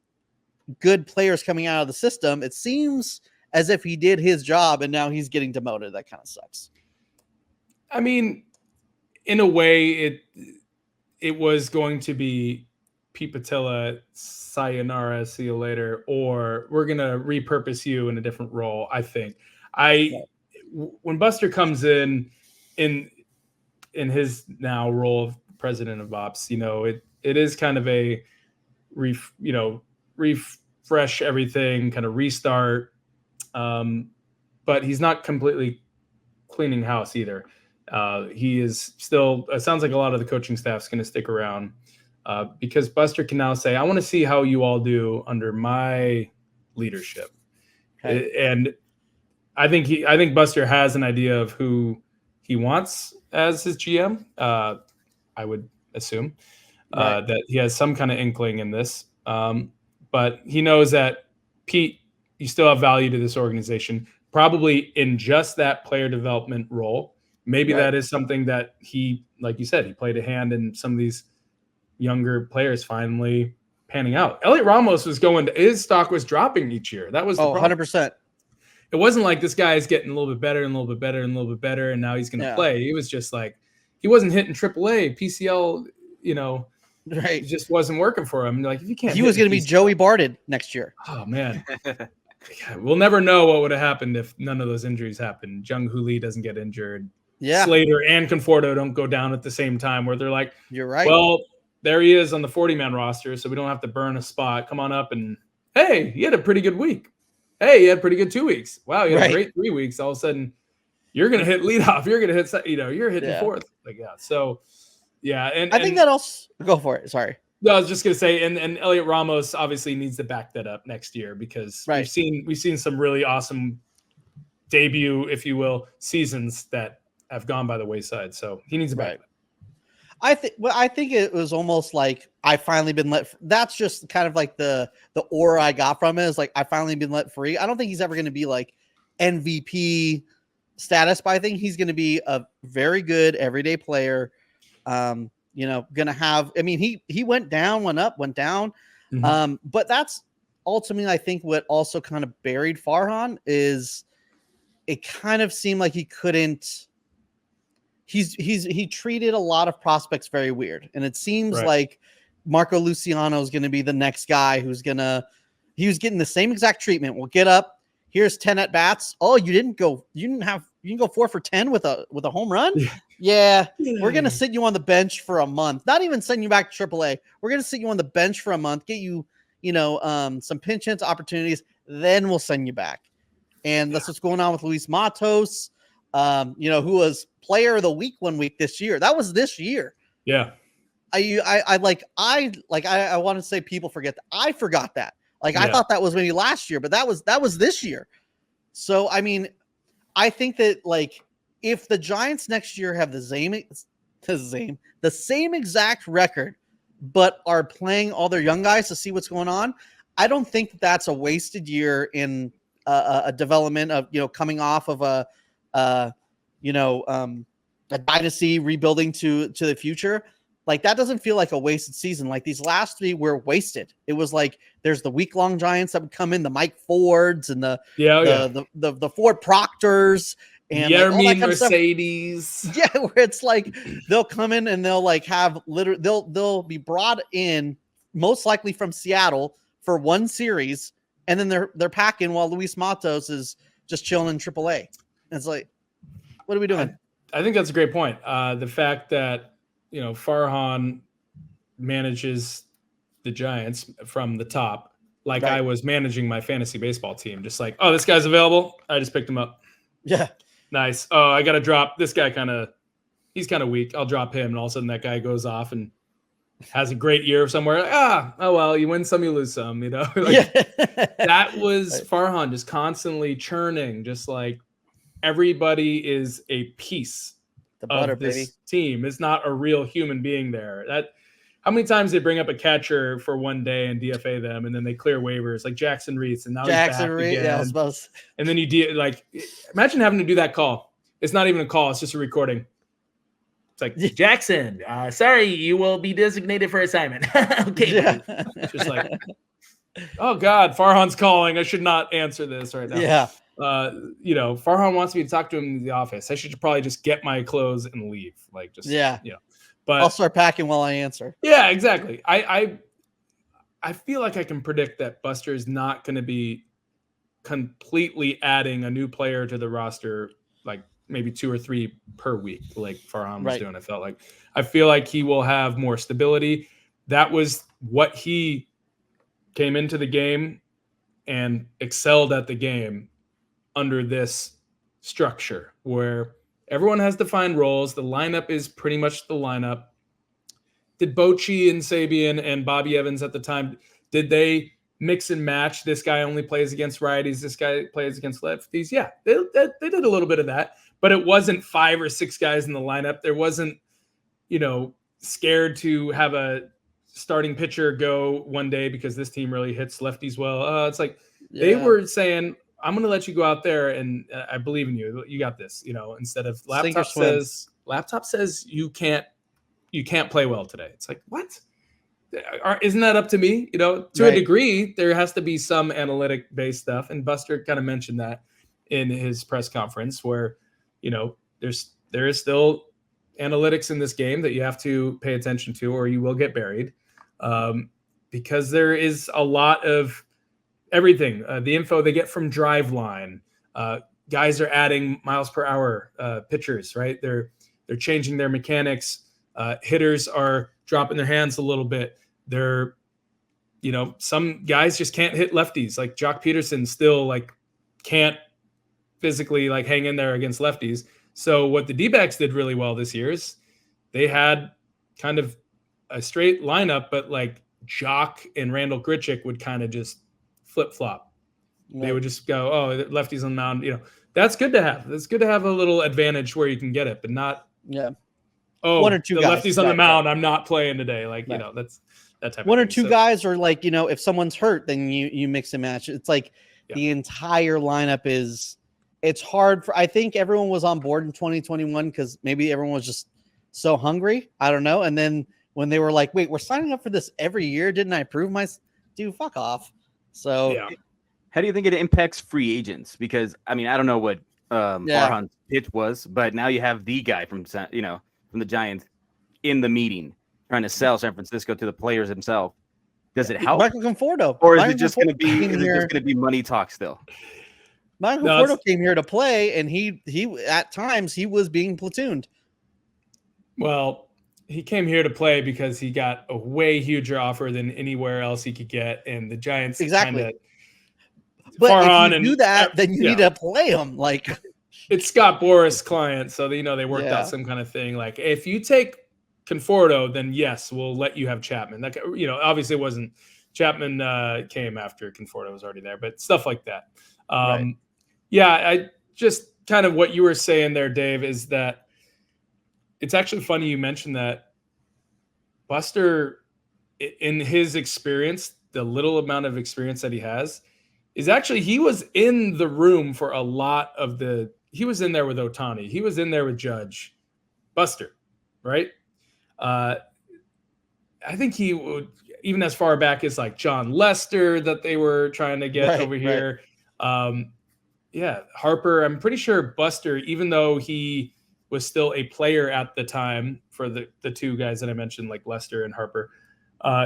good players coming out of the system. It seems as if he did his job and now he's getting demoted. That kind of sucks. I mean, in a way, it was going to be Pete Patella, sayonara, see you later, or we're going to repurpose you in a different role, I think. When Buster comes in his now role of president of ops, it is kind of a refresh everything, kind of restart. But he's not completely cleaning house either. He is still, it sounds like a lot of the coaching staff is going to stick around because Buster can now say, I want to see how you all do under my leadership. Okay. And I think Buster has an idea of who he wants as his GM. I would assume that he has some kind of inkling in this. But he knows that Pete, you still have value to this organization, probably in just that player development role. Maybe that is something that he, like you said, he played a hand in some of these younger players finally panning out. Heliot Ramos was his stock was dropping each year. That was the problem. 100%. it wasn't like this guy is getting a little bit better and a little bit better and a little bit better, and now he's going to play. He was just like, he wasn't hitting AAA, PCL, right. It just wasn't working for him. Like, if you can't, he was going to be Joey Barded next year. Oh man, we'll never know what would have happened if none of those injuries happened. Jung Hoo Lee doesn't get injured. Yeah, Slater and Conforto don't go down at the same time. Where they're like, you're right. Well, there he is on the 40-man roster, so we don't have to burn a spot. Come on up and hey, he had a pretty good week. Hey, he had a pretty good 2 weeks. Wow, you had a great 3 weeks. All of a sudden, you're going to hit leadoff. You're going to hit, you're hitting fourth. Like, yeah. So, yeah. And I think that also go for it. Sorry. No, I was just going to say, and Elliot Ramos obviously needs to back that up next year because we've seen some really awesome debut, if you will, seasons that have gone by the wayside. So he needs to back it up. I think it was almost like I finally been let. That's just kind of like the aura I got from it is like I finally been let free. I don't think he's ever going to be like MVP status, but I think he's going to be a very good everyday player. Going to have. I mean, he went down, went up, went down, but that's ultimately I think what also kind of buried Farhan is it kind of seemed like he couldn't. He treated a lot of prospects very weird, and it seems like Marco Luciano is going to be the next guy he was getting the same exact treatment. We'll get up. Here's 10 at bats. Oh, you didn't go 4 for 10 with a home run. Yeah. We're going to sit you on the bench for a month. Not even send you back to AAA. We're going to sit you on the bench for a month, get you, some pinch hits opportunities. Then we'll send you back. And that's what's going on with Luis Matos. Who was player of the week 1 week this year. That was this year. Yeah. I want to say people forget that. I forgot that. I thought that was maybe last year, but that was this year. So, I mean, I think that if the Giants next year have the same exact record, but are playing all their young guys to see what's going on, I don't think that's a wasted year in a development of, coming off of a dynasty rebuilding to the future. That doesn't feel like a wasted season. Like these last 3 were wasted. It was like there's the week-long Giants that would come in, the Mike Fords and the Ford Proctors and Yermin Mercedes. Yeah, where it's like they'll come in and they'll have they'll be brought in most likely from Seattle for one series, and then they're packing while Luis Matos is just chilling in AAA. And it's like, what are we doing? I think that's a great point. The fact that Farhan manages the Giants from the top, like I was managing my fantasy baseball team, just like, oh, this guy's available. I just picked him up. Yeah. Nice. Oh, I got to drop this guy. He's kind of weak. I'll drop him. And all of a sudden that guy goes off and has a great year somewhere. Oh, well, you win some, you lose some, That was Farhan just constantly churning, just like everybody is a piece of this team. It's not a real human being there. How many times they bring up a catcher for one day and DFA them, and then they clear waivers like Jackson Reese, and now he's back again. Yeah, I suppose. And then imagine having to do that call. It's not even a call; it's just a recording. It's like Jackson, sorry, you will be designated for assignment. Okay, yeah. Just like, oh God, Farhan's calling. I should not answer this right now. Yeah. Farhan wants me to talk to him in the office. I should probably just get my clothes and leave. But I'll start packing while I answer. Yeah, exactly. I feel like I can predict that Buster is not going to be completely adding a new player to the roster, like maybe 2 or 3 per week, like Farhan was doing. I feel like he will have more stability. That was what he came into the game and excelled at the game under this structure where everyone has defined roles. The lineup is pretty much the lineup. Did Bochy and Sabian and Bobby Evans at the time, did they mix and match? This guy only plays against righties. This guy plays against lefties. Yeah, they did a little bit of that, but it wasn't 5 or 6 guys in the lineup. There wasn't, scared to have a starting pitcher go one day because this team really hits lefties well. It's like they were saying, I'm going to let you go out there, and I believe in you. You got this, instead of laptop says you can't play well today. It's like, what? Isn't that up to me? To a degree, there has to be some analytic based stuff. And Buster kind of mentioned that in his press conference where, there is still analytics in this game that you have to pay attention to, or you will get buried, because there is a lot of everything. The info they get from Driveline, guys are adding miles per hour pitchers, right? They're changing their mechanics. Hitters are dropping their hands a little bit. They're, some guys just can't hit lefties. Like Jock Peterson still can't physically hang in there against lefties. So what the D-backs did really well this year is they had kind of a straight lineup, but Jock and Randall Grichuk would kind of just flip-flop. Right. They would just go, oh, lefties on the mound. That's good to have. It's good to have a little advantage where you can get it, but not one or two guys, lefties on the mound. I'm not playing today. That's that type one of or two guys, or if someone's hurt, then you mix and match. It's the entire lineup is. It's hard I think everyone was on board in 2021 because maybe everyone was just so hungry. I don't know. And then when they were like, wait, we're signing up for this every year. Didn't I prove dude, fuck off. So how do you think it impacts free agents? Because I don't know what Farhan's pitch was, but now you have the guy from the Giants in the meeting trying to sell San Francisco to the players himself. Does it help? Michael Conforto. Or is it just going to be money talk still? Michael Conforto came here to play, and he at times he was being platooned. Well, he came here to play because he got a way huger offer than anywhere else he could get, and the Giants exactly. But Farhan, if you do that, then you need to play him. It's Scott Boras' client, so they worked out some kind of thing. If you take Conforto, then yes, we'll let you have Chapman. Obviously it wasn't Chapman. Came after Conforto was already there, but stuff like that. Right. I just kind of what you were saying there, Dave, is that it's actually funny you mentioned that Buster, in his experience, the little amount of experience that he has, is actually he was in the room for a lot of he was in there with Ohtani. He was in there with Judge. Buster, right? I think he would, even as far back as John Lester that they were trying to get over here. Right. Harper, I'm pretty sure Buster, even though he was still a player at the time for the two guys that I mentioned, like Lester and Harper,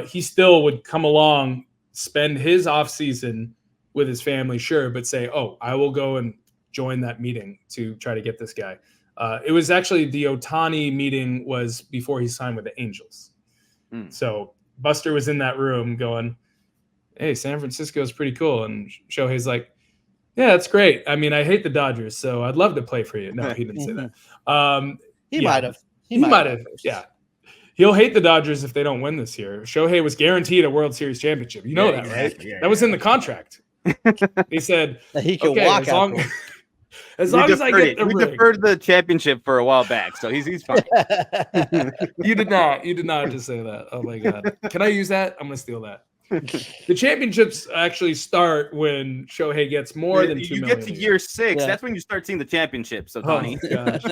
he still would come along, spend his off season with his family, sure, but say, oh, I will go and join that meeting to try to get this guy. It was actually the Ohtani meeting was before he signed with the Angels. So Buster was in that room going, hey, San Francisco is pretty cool. And Shohei's like, yeah, that's great. I hate the Dodgers, so I'd love to play for you. No, he didn't say that. He might have. He might have. Yeah. He'll hate the Dodgers if they don't win this year. Shohei was guaranteed a World Series championship. You know that, exactly. Right? That was in the contract. He said that he could walk out. As long as I get the ring. We deferred the championship for a while back, so he's fine. You did not just say that. Oh my God. Can I use that? I'm gonna steal that. The championships actually start when Shohei gets more than $2 million. You get to year 6. That's when you start seeing the championships. So Tony, gosh.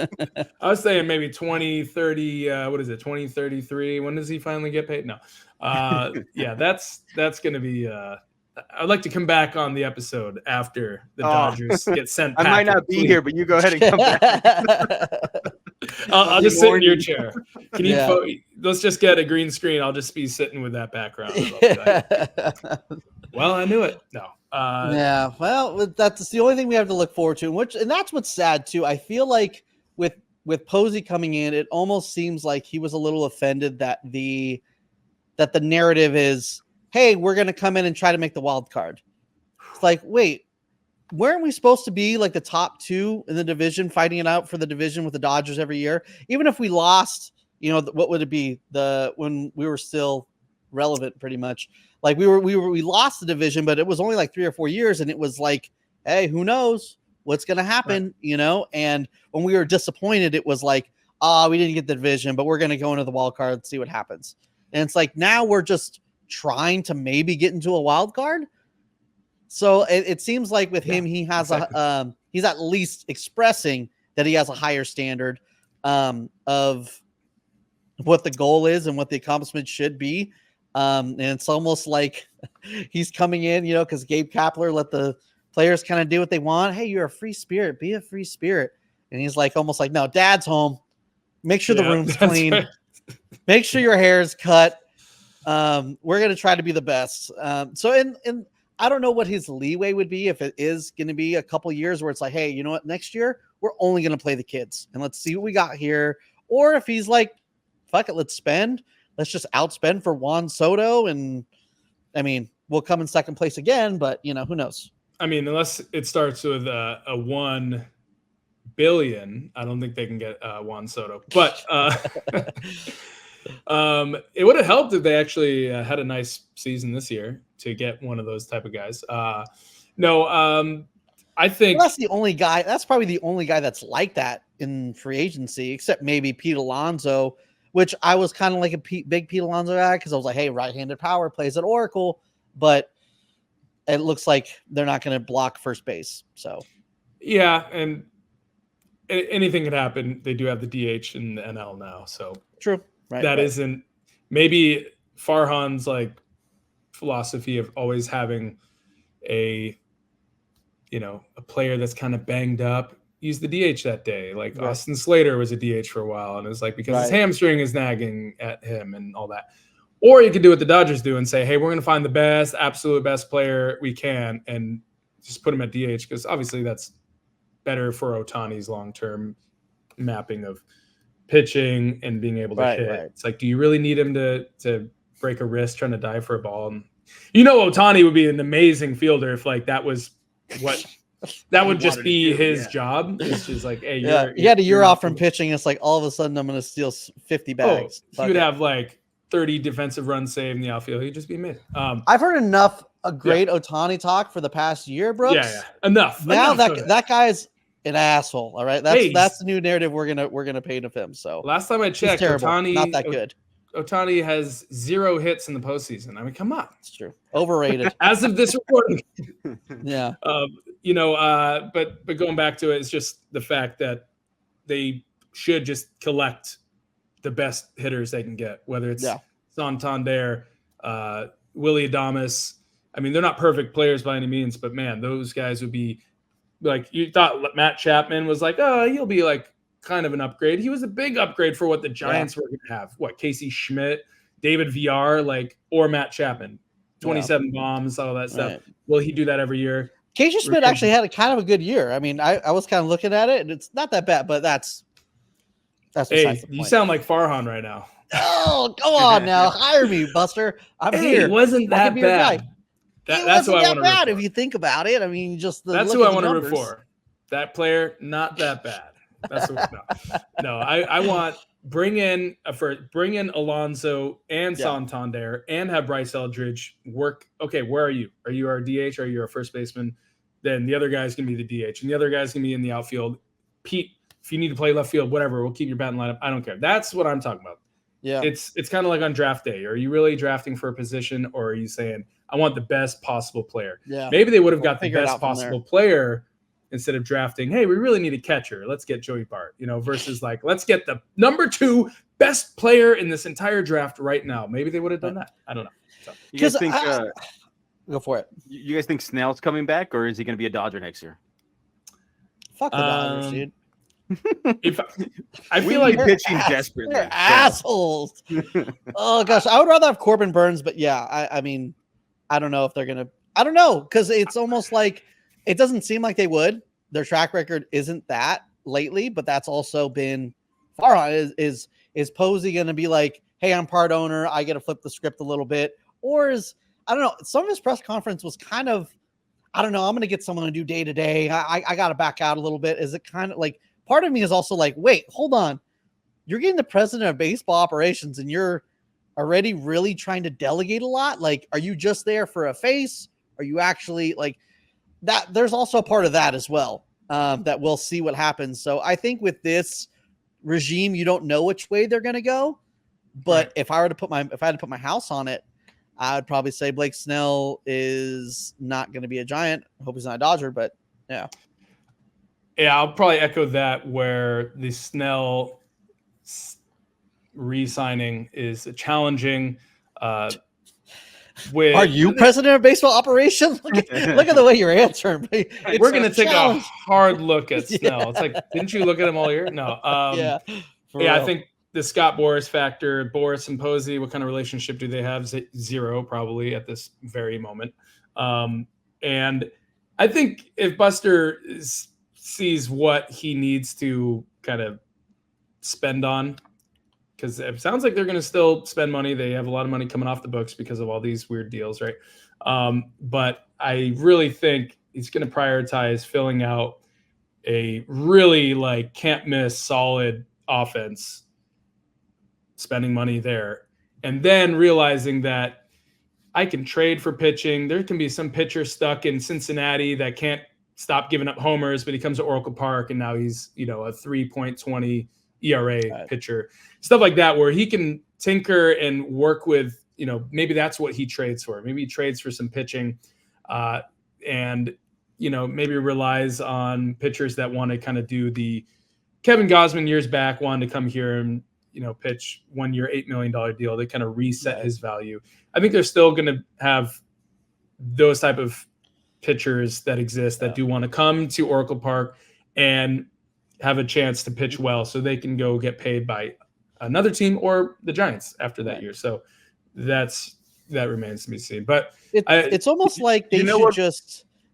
I was saying maybe 2030. What is it? 2033. When does he finally get paid? No. That's going to be. I'd like to come back on the episode after the Dodgers get sent. I might not be here, but you go ahead and come back. I'll just sit in your chair. Can you? Let's just get a green screen. I'll just be sitting with that background. Well, I knew it. No. Well, that's the only thing we have to look forward to, and that's what's sad too. I feel like with Posey coming in, it almost seems like he was a little offended that the narrative is, hey, we're going to come in and try to make the wild card. It's like, wait, weren't we supposed to be the top 2 in the division, fighting it out for the division with the Dodgers every year? Even if we lost, what would it be when we were still relevant pretty much? We lost the division, but it was only 3 or 4 years. And it was hey, who knows what's going to happen, And when we were disappointed, it was we didn't get the division, but we're going to go into the wild card and see what happens. And it's now we're just trying to maybe get into a wild card. So it seems like with him, he has he's at least expressing that he has a higher standard of what the goal is and what the accomplishment should be. And it's almost like he's coming in, because Gabe Kapler let the players kind of do what they want. Hey, you're a free spirit. Be a free spirit. And he's like, almost like, no, dad's home. Make sure the room's clean. Right. Make sure your hair is cut. We're going to try to be the best. So in I don't know what his leeway would be if it is going to be a couple years where it's like, hey, you know what? Next year, we're only going to play the kids and let's see what we got here. Or if he's like, fuck it, let's just outspend for Juan Soto. And I mean, we'll come in second place again, but who knows? I mean, unless it starts with a 1 billion, I don't think they can get Juan Soto. But it would have helped if they actually had a nice season this year to get one of those type of guys. I think that's the only guy. That's probably the only guy that's like that in free agency, except maybe Pete Alonso, which I was kind of like a big Pete Alonso guy because I was like, hey, right-handed power plays at Oracle, but it looks like they're not going to block first base. So yeah, and anything could happen. They do have the DH in the NL now, so true. Right, that isn't maybe Farhan's like philosophy of always having a player that's kind of banged up. Use the DH that day. Like right. Austin Slater was a DH for a while, and it was like because his hamstring is nagging at him and all that. Or you could do what the Dodgers do and say, hey, we're going to find the absolute best player we can and just put him at DH because obviously that's better for Ohtani's long-term mapping of pitching and being able to hit. Right. It's like, do you really need him to break a wrist trying to dive for a ball? And Ohtani would be an amazing fielder if like that was what that would just be his job. It's just like, hey, you had a year off from pitching. It's like all of a sudden I'm going to steal 50 bags. He would have like 30 defensive runs saved in the outfield. He'd just be mid. I've heard enough great Ohtani talk for the past year, Brooks. Yeah. Enough. Now that guy's an asshole. All right. That's the new narrative we're gonna paint of him. So last time I checked, Ohtani not that good. Ohtani has 0 hits in the postseason. I mean, come on. It's true. Overrated. As of this recording. Yeah. But going back to it, it's just the fact that they should just collect the best hitters they can get, whether it's Santander, Willie Adames. I mean, they're not perfect players by any means, but man, those guys would be like, you thought Matt Chapman was like, oh, he'll be like kind of an upgrade. He was a big upgrade for what the Giants were going to have. What, Casey Schmidt, David VR, or Matt Chapman, 27 bombs, all that stuff. Right. Will he do that every year? Casey Schmidt actually had a kind of a good year. I mean, I was kind of looking at it, and it's not that bad, but that's hey, you sound like Farhan right now. Oh, go on now. Hire me, Buster. I'm here. It wasn't that bad. That's what I want to root for. If you think about it. I mean, just that's who I want to root for. That player, not that bad. That's what, no. I want bring in Alonso and Santander and have Bryce Eldridge work. Okay, where are you? Are you our DH? Or are you our first baseman? Then the other guy's gonna be the DH, and the other guy's gonna be in the outfield. Pete, if you need to play left field, whatever, we'll keep your batting lineup. I don't care. That's what I'm talking about. Yeah, it's kind of like on draft day. Are you really drafting for a position, or are you saying I want the best possible player? Yeah, maybe they would have got the best possible player instead of drafting. Hey, we really need a catcher. Let's get Joey Bart. Versus like let's get the number 2 best player in this entire draft right now. Maybe they would have done that. I don't know. So, you guys think? Go for it. You guys think Snell's coming back, or is he going to be a Dodger next year? Fuck the Dodgers, dude. If I feel like pitching desperately, they're assholes. Oh gosh, I would rather have Corbin Burns, but yeah, I mean, I don't know if they're gonna. I don't know because it's almost like it doesn't seem like they would. Their track record isn't that lately, but that's also been Farhan. Is Posey gonna be like, hey, I'm part owner, I get to flip the script a little bit, or is I don't know. Some of his press conference was kind of, I don't know. I'm gonna get someone to do day to day. I got to back out a little bit. Is it kind of like? Part of me is also like, wait, hold on. You're getting the president of baseball operations and you're already really trying to delegate a lot. Like, are you just there for a face? Are you actually like that? There's also a part of that as well that we'll see what happens. So I think with this regime, you don't know which way they're going to go. But if I had to put my house on it, I would probably say Blake Snell is not going to be a Giant. I hope he's not a Dodger, but yeah. Yeah, I'll probably echo that where the Snell re-signing is challenging. Are you president of baseball operations? Look at the way you're answering. We're going to take challenge. a hard look at Yeah. Snell. It's like, didn't you look at him all year? No. Yeah. I think the Scott Boras factor, Boras and Posey, what kind of relationship do they have? Zero, probably at this very moment. And I think if Buster sees what he needs to kind of spend on, because it sounds like they're going to still spend money. They have a lot of money coming off the books because of all these weird deals, right? But I really think he's going to prioritize filling out a really like can't miss solid offense, spending money there, and then realizing that I can trade for pitching. There can be some pitcher stuck in Cincinnati that can't stop giving up homers, but he comes to Oracle Park and now he's, a 3.20 ERA pitcher, stuff like that, where he can tinker and work with, maybe that's what he trades for. Maybe he trades for some pitching and, maybe relies on pitchers that want to kind of do the Kevin Gausman years back wanted to come here and, pitch 1 year, $8 million deal. They kind of reset his value. I think they're still going to have those type of pitchers that exist that do want to come to Oracle Park and have a chance to pitch well so they can go get paid by another team or the Giants after that year. So that remains to be seen. But it's almost like they should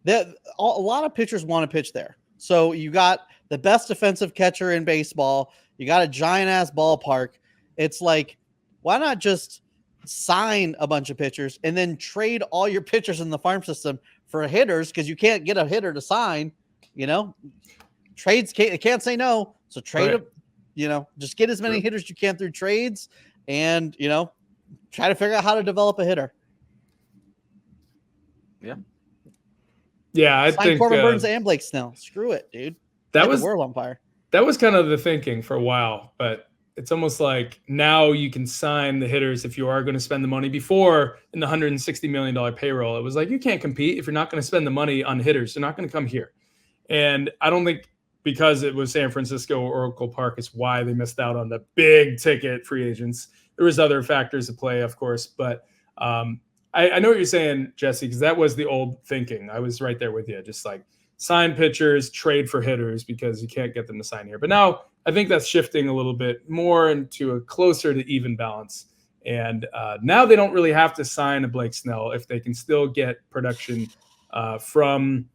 a lot of pitchers want to pitch there. So you got the best defensive catcher in baseball. You got a giant ass ballpark. It's like, why not just sign a bunch of pitchers and then trade all your pitchers in the farm system for hitters? Because you can't get a hitter to sign, trades can't say no. So trade them, just get as many hitters you can through trades and, try to figure out how to develop a hitter. Yeah. Yeah. I think Corbin Burns and Blake Snell. Screw it, dude. That was the world on fire. That was kind of the thinking for a while, but it's almost like now you can sign the hitters if you are going to spend the money. Before, in the $160 million payroll, it was like, you can't compete if you're not going to spend the money on hitters. They're not going to come here. And I don't think because it was San Francisco or Oracle Park is why they missed out on the big ticket free agents. There was other factors at play, of course, but I know what you're saying, Jesse, because that was the old thinking. I was right there with you. Just like sign pitchers, trade for hitters because you can't get them to sign here. But now I think that's shifting a little bit more into a closer to even balance. And now they don't really have to sign a Blake Snell if they can still get production from,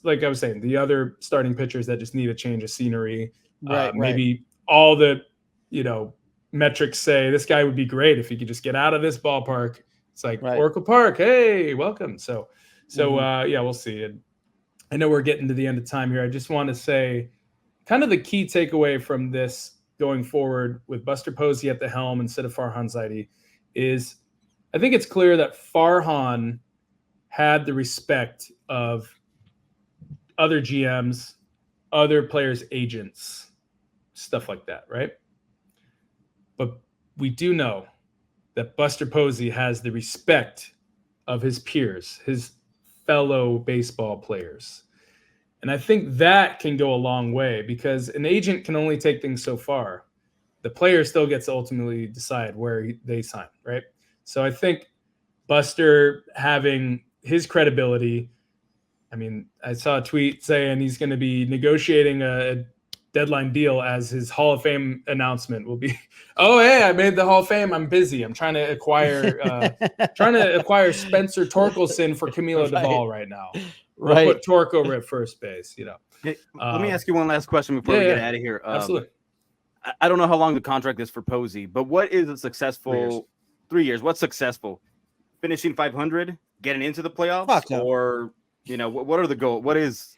like I was saying, the other starting pitchers that just need a change of scenery. Maybe all the, metrics say this guy would be great if he could just get out of this ballpark. It's like Oracle Park. Hey, welcome. So we'll see. And I know we're getting to the end of time here. I just want to say kind of the key takeaway from this going forward with Buster Posey at the helm instead of Farhan Zaidi is I think it's clear that Farhan had the respect of other GMs, other players' agents, stuff like that, right? But we do know that Buster Posey has the respect of his peers, his fellow baseball players. And I think that can go a long way because an agent can only take things so far. The player still gets to ultimately decide where they sign, right? So I think Buster having his credibility, I mean, I saw a tweet saying he's going to be negotiating a deadline deal as his Hall of Fame announcement will be, oh, hey, I made the Hall of Fame. I'm busy. I'm trying to acquire Spencer Torkelson for Camilo Duvall right now. We'll put Torque over at first base, Hey, let me ask you one last question before we get out of here. Absolutely. I don't know how long the contract is for Posey, but what is a successful 3 years? What's successful? Finishing 500, getting into the playoffs, or what are the goals? What is?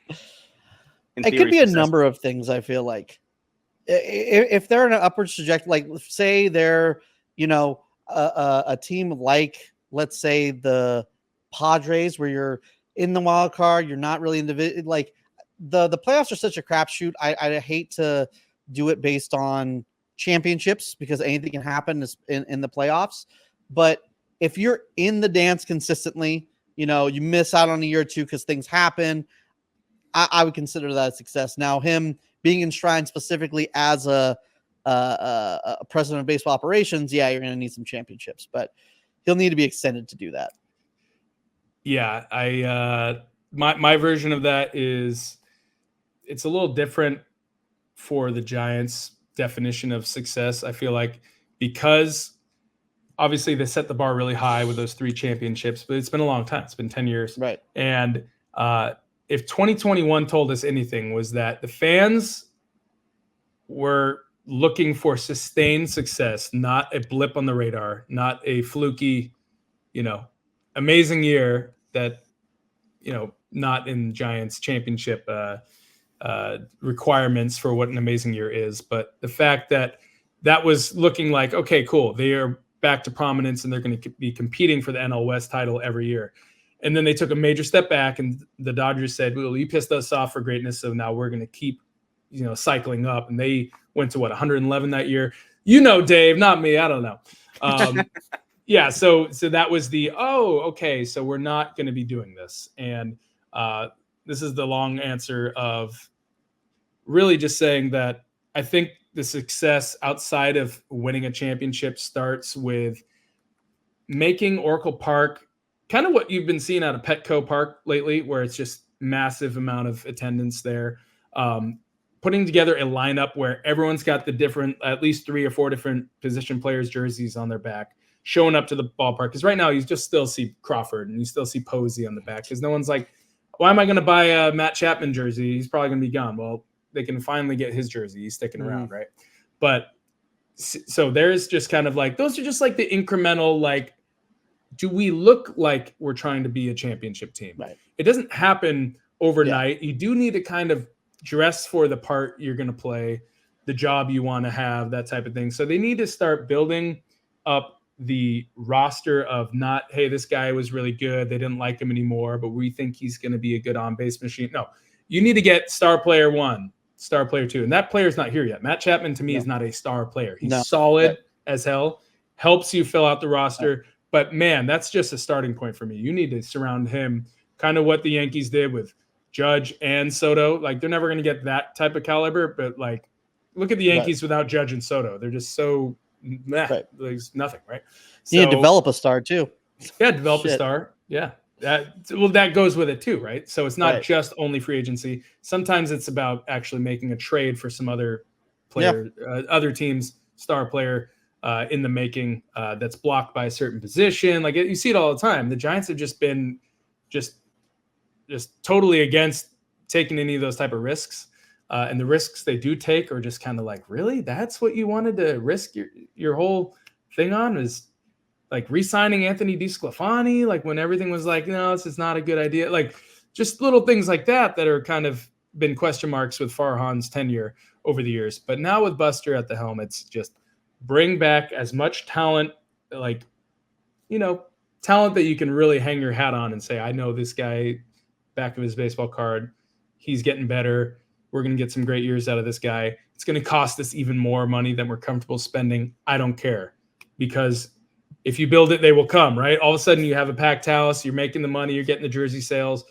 It could be a number of things. I feel like if they're in an upward trajectory, like say they're a team like let's say the Padres, where you're in the wild card, you're not really individual. Like the playoffs are such a crapshoot. I hate to do it based on championships because anything can happen in the playoffs. But if you're in the dance consistently, you miss out on a year or two because things happen. I would consider that a success. Now, him being enshrined specifically as a president of baseball operations, you're going to need some championships. But he'll need to be extended to do that. Yeah, my version of that is it's a little different for the Giants' definition of success. I feel like because obviously they set the bar really high with those 3 championships, but it's been a long time. It's been 10 years. Right. And if 2021 told us anything, was that the fans were looking for sustained success, not a blip on the radar, not a fluky, amazing year that, not in Giants championship requirements for what an amazing year is. But the fact that was looking like, okay, cool. They are back to prominence and they're going to be competing for the NL West title every year. And then they took a major step back and the Dodgers said, well, you pissed us off for greatness. So now we're going to keep, cycling up. And they went to 111 that year. Dave, not me. I don't know. Yeah. So that was okay. So we're not going to be doing this. And this is the long answer of really just saying that I think the success outside of winning a championship starts with making Oracle Park kind of what you've been seeing out of Petco Park lately, where it's just massive amount of attendance there. Putting together a lineup where everyone's got the different, at least 3 or 4 different position players' jerseys on their back, showing up to the ballpark. Because right now you just still see Crawford and you still see Posey on the back. Because no one's like, why am I going to buy a Matt Chapman jersey? He's probably going to be gone. Well, they can finally get his jersey. He's sticking around, right? But so there's just kind of like, those are just like the incremental, like, do we look like we're trying to be a championship team? Right. It doesn't happen overnight. Yeah. You do need to kind of dress for the part you're going to play, the job you want to have, that type of thing. So they need to start building up the roster of not, hey, this guy was really good. They didn't like him anymore, but we think he's going to be a good on-base machine. No, you need to get star player 1, star player 2. And that player's not here yet. Matt Chapman, to me, is not a star player. He's solid as hell, helps you fill out the roster. But, man, that's just a starting point for me. You need to surround him, kind of what the Yankees did with Judge and Soto. Like, they're never going to get that type of caliber. But, like, look at the Yankees without Judge and Soto. They're just so there's nothing, right? So, you need to develop a star, too. Yeah, develop a star. Yeah. That goes with it, too, right? So it's not just only free agency. Sometimes it's about actually making a trade for some other player, other team's star player, in the making that's blocked by a certain position. Like you see it all the time. The Giants have just been just totally against taking any of those type of risks. And the risks they do take are just kind of like, really? That's what you wanted to risk your whole thing on, is like re-signing Anthony DeSclafani, like when everything was like, no, this is not a good idea. Like just little things like that are kind of been question marks with Farhan's tenure over the years. But now with Buster at the helm, it's just bring back as much talent, like, talent that you can really hang your hat on and say, I know this guy, back of his baseball card, he's getting better. We're going to get some great years out of this guy. It's going to cost us even more money than we're comfortable spending. I don't care, because if you build it, they will come, right? All of a sudden you have a packed house, you're making the money, you're getting the jersey sales,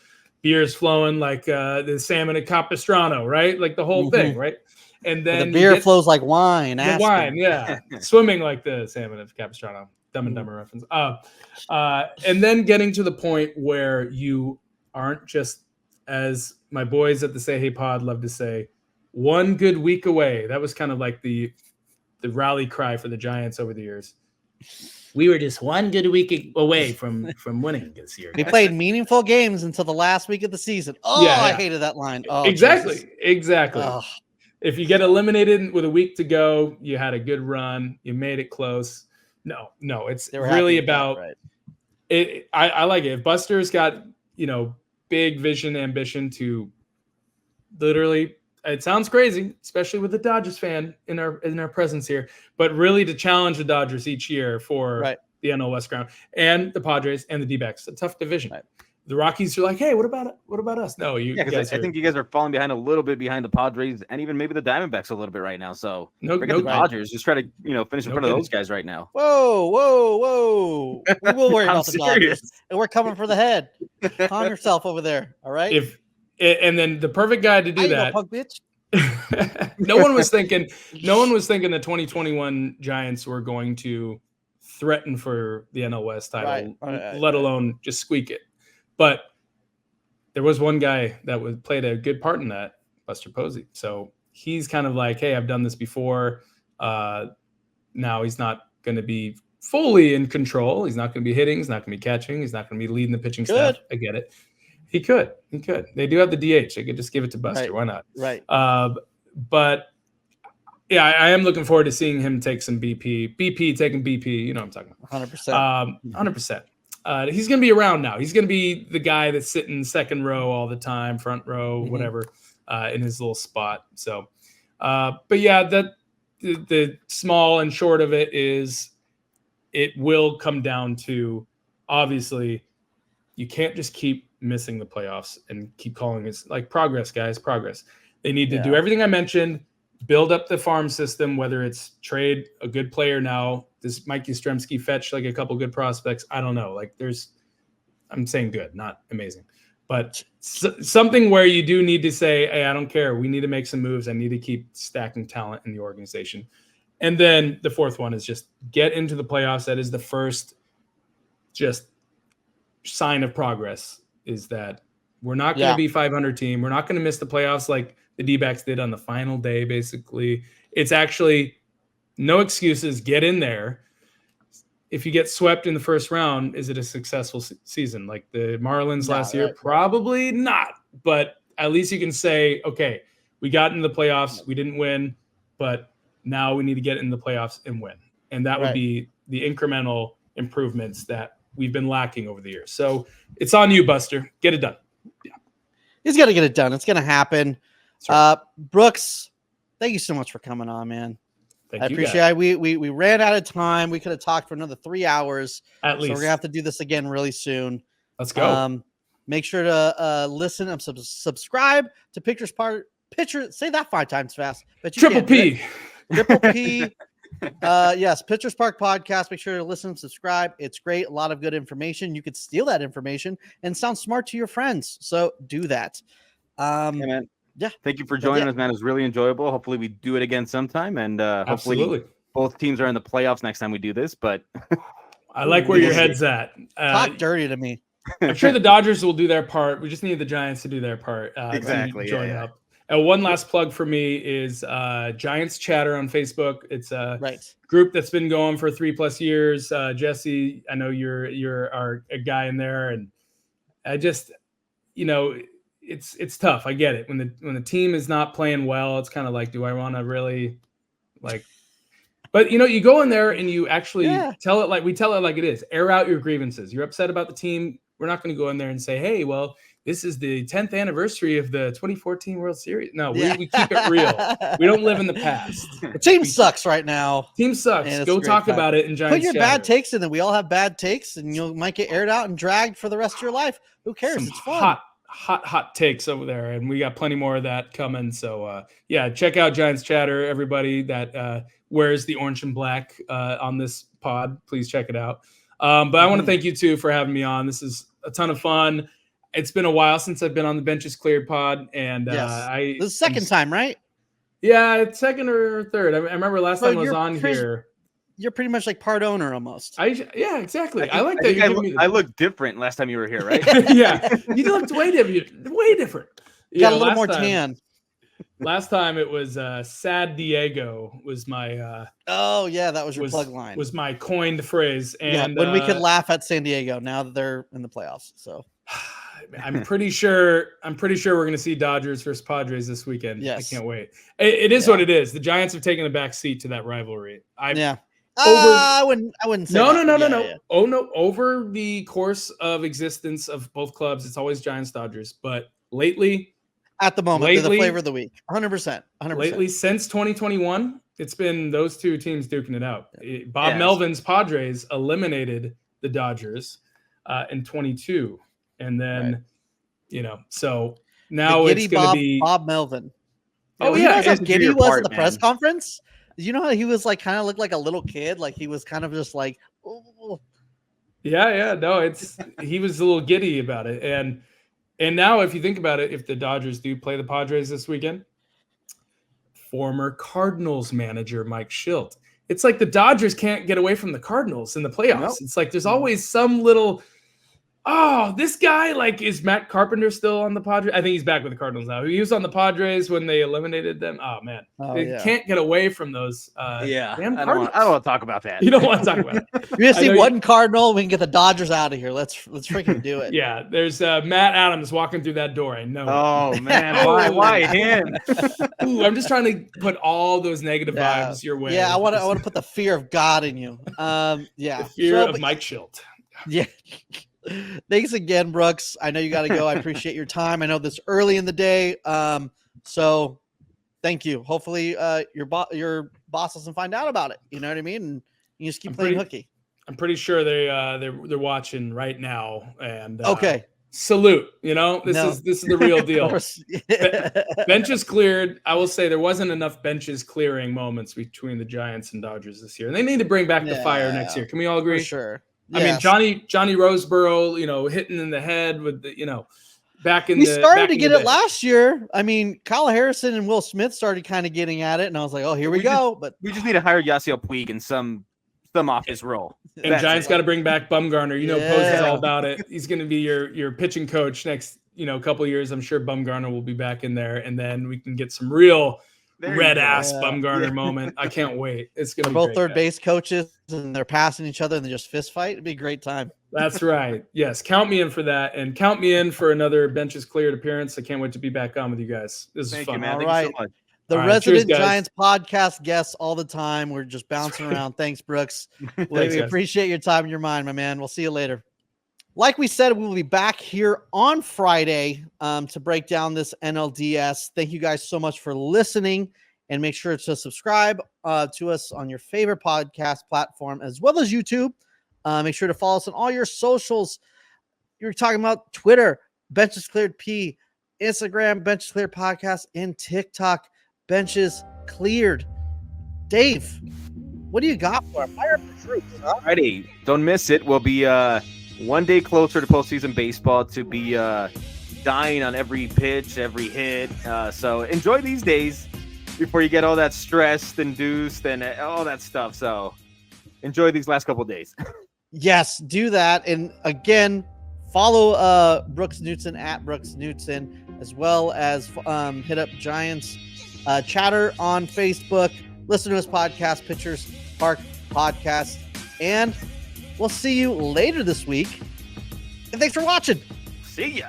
beer's flowing like the salmon at Capistrano, right? Like the whole thing, right? And then the beer flows like wine. The wine, yeah. Swimming like the salmon of Capistrano. Dumb and Dumber reference. And then getting to the point where you aren't just, as my boys at the Say Hey Pod love to say, one good week away. That was kind of like the rally cry for the Giants over the years. We were just one good week away from winning this year. We played meaningful games until the last week of the season. Oh, yeah. I hated that line. Oh, exactly. Jesus. Exactly. Oh. If you get eliminated with a week to go, you had a good run. You made it close. No, it's really about it. I like it. If Buster's got, big vision, ambition to literally, it sounds crazy, especially with the Dodgers fan in our presence here, but really to challenge the Dodgers each year for the NL West ground, and the Padres and the D-backs. It's a tough division. Right. The Rockies are like, hey, what about us? No, I think you guys are falling behind a little bit behind the Padres and even maybe the Diamondbacks a little bit right now. So forget the Dodgers. Just try to finish in front of those guys right now. Whoa! We will worry about the Dodgers, and we're coming for the head. Calm yourself over there. All right. And then the perfect guy to do that. Punk bitch. No one was thinking the 2021 Giants were going to threaten for the NL West title, Right. let alone just squeak it. But there was one guy that played a good part in that, Buster Posey. So he's kind of like, hey, I've done this before. Now he's not going to be fully in control. He's not going to be hitting. He's not going to be catching. He's not going to be leading the pitching staff. I get it. He could. They do have the DH. They could just give it to Buster. Right. Why not? Right. But yeah, I am looking forward to seeing him take some BP. BP taking BP. You know what I'm talking about. 100%. 100%. He's going to be around now. He's going to be the guy that's sitting second row all the time, front row, whatever, in his little spot. So, but yeah, the small and short of it is it will come down to, obviously, you can't just keep missing the playoffs and keep calling it like progress, guys, progress. They need to do everything I mentioned, build up the farm system, whether it's trade a good player now. Does Mike Yastrzemski fetch like a couple good prospects? I don't know. Like I'm saying good, not amazing, but something where you do need to say, hey, I don't care. We need to make some moves. I need to keep stacking talent in the organization. And then the fourth one is just get into the playoffs. That is the first just sign of progress, is that we're not going to be 500 team. We're not going to miss the playoffs like the D-backs did on the final day, basically. It's actually no excuses. Get in there. If you get swept in the first round, is it a successful season? Like the Marlins last year? Probably not. But at least you can say, okay, we got into the playoffs. We didn't win, but now we need to get in the playoffs and win. And that would be the incremental improvements that we've been lacking over the years. So it's on you, Buster. Get it done. Yeah. He's got to get it done. It's going to happen. Right. Brooks, thank you so much for coming on, man. I appreciate it. We ran out of time. We could have talked for another 3 hours. At least. So we're going to have to do this again really soon. Let's go. Make sure to listen and subscribe to Pitcher. Say that 5 times fast. But you Triple P. Triple P. Yes, Pitchers Park Podcast. Make sure to listen, subscribe. It's great. A lot of good information. You could steal that information and sound smart to your friends. So do that. Hey, man. Yeah. Thank you for joining us, man. It was really enjoyable. Hopefully we do it again sometime. And hopefully both teams are in the playoffs next time we do this. But I like where your head's at. Talk dirty to me. I'm sure the Dodgers will do their part. We just need the Giants to do their part. Exactly. Join up. One last plug for me is Giants Chatter on Facebook. It's a group that's been going for 3+ years. Jesse, I know you're a guy in there, and I just, it's tough. I get it. When the team is not playing well, it's kind of like, do I want to really like? But you go in there and you actually tell it like we tell it like it is. Air out your grievances. You're upset about the team. We're not going to go in there and say, hey, well, this is the 10th anniversary of the 2014 World Series. No, we keep it real. We don't live in the past. The team sucks right now. Team sucks. Go talk about it in Giants. Put your bad takes in it. We all have bad takes, and you might get aired out and dragged for the rest of your life. Who cares? It's fun. Hot takes over there, and we got plenty more of that coming. So, check out Giants Chatter. Everybody that wears the orange and black on this pod, please check it out. But I want to thank you, too, for having me on. This is a ton of fun. It's been a while since I've been on the Benches Cleared pod, and this is the second time, right? Yeah, second or third. I remember last time I was on here. You're pretty much like part owner almost. Yeah, exactly. I like that. I look different last time you were here, right? Yeah, you looked way different. Way different. Got a little more tan. Last time it was Sad Diego was my. That was your plug line. Was my coined phrase, and when we could laugh at San Diego now that they're in the playoffs. So. I'm pretty sure we're going to see Dodgers versus Padres this weekend. Yes. I can't wait. It is what it is. The Giants have taken a back seat to that rivalry. I wouldn't say No. Yeah. Oh no, over the course of existence of both clubs, it's always Giants Dodgers, but lately at the moment, they're the flavor of the week. 100%. Lately since 2021, it's been those two teams duking it out. Bob Melvin's Padres eliminated the Dodgers in 22. And then, so now it's going to be Bob Melvin. Oh, you know how giddy was at the press conference? Did you know how he was like kind of looked like a little kid? Like he was kind of just like, oh. Yeah. No, he was a little giddy about it. And now if you think about it, if the Dodgers do play the Padres this weekend, former Cardinals manager Mike Schilt it's like the Dodgers can't get away from the Cardinals in the playoffs. Nope. It's like there's always some little, this guy, like, is Matt Carpenter still on the Padres? I think he's back with the Cardinals now. He was on the Padres when they eliminated them. Oh, man. They can't get away from those damn I Cardinals. don't want to talk about that. You don't want to talk about it. You're gonna see one Cardinal. We can get the Dodgers out of here. Let's freaking do it. Yeah, there's Matt Adams walking through that door. I know. Oh, man. Why him? Ooh, I'm just trying to put all those negative vibes your way. Yeah, I want to put the fear of God in you. Yeah. The fear of Mike Schilt. Yeah. Thanks again, Brooks. I know you got to go. I appreciate your time. I know this early in the day. So thank you. Hopefully your boss doesn't find out about it. You know what I mean? And you just keep playing hooky. I'm pretty sure they're watching right now. And okay. Salute. You know, this is the real deal. Benches cleared. I will say there wasn't enough benches clearing moments between the Giants and Dodgers this year. And they need to bring back the fire next year. Can we all agree? For sure. I mean, Johnny Roseboro, hitting in the head with the, back in we started to get it last year. I mean, Kyle Harrison and Will Smith started kind of getting at it, and I was like, oh, here we go. But we just need to hire Yasiel Puig and some off his role. And Giants got to bring back Bumgarner. Posey's all about it. He's going to be your pitching coach next, couple of years. I'm sure Bumgarner will be back in there, and then we can get some real red-ass Bumgarner moment. I can't wait. It's going to be both third base coaches, and they're passing each other, and they just fist fight. It'd be a great time. That's right. Yes, count me in for that, and count me in for another benches cleared appearance. I can't wait to be back on with you guys. This is fun. You, man. All Thank right. you so much. The resident Giants podcast guests all the time. We're just bouncing around. Thanks, Brooks. We appreciate your time and your mind, my man. We'll see you later. Like we said, we will be back here on Friday to break down this NLDS. Thank you guys so much for listening, and make sure to subscribe to us on your favorite podcast platform as well as YouTube. Make sure to follow us on all your socials. You're talking about Twitter, Benches Cleared P, Instagram, Benches Cleared Podcast, and TikTok, Benches Cleared. Dave, what do you got for us? Fire up the troops, huh? Friday, don't miss it. We'll be one day closer to postseason baseball, to be dying on every pitch, every hit. So enjoy these days before you get all that stressed, induced, and all that stuff. So enjoy these last couple of days. Yes, do that. And again, follow Brooks Knudsen at Brooks Knudsen, as well as hit up Giants chatter on Facebook. Listen to his podcast, Pitchers Park Podcast. And we'll see you later this week. And thanks for watching. See ya.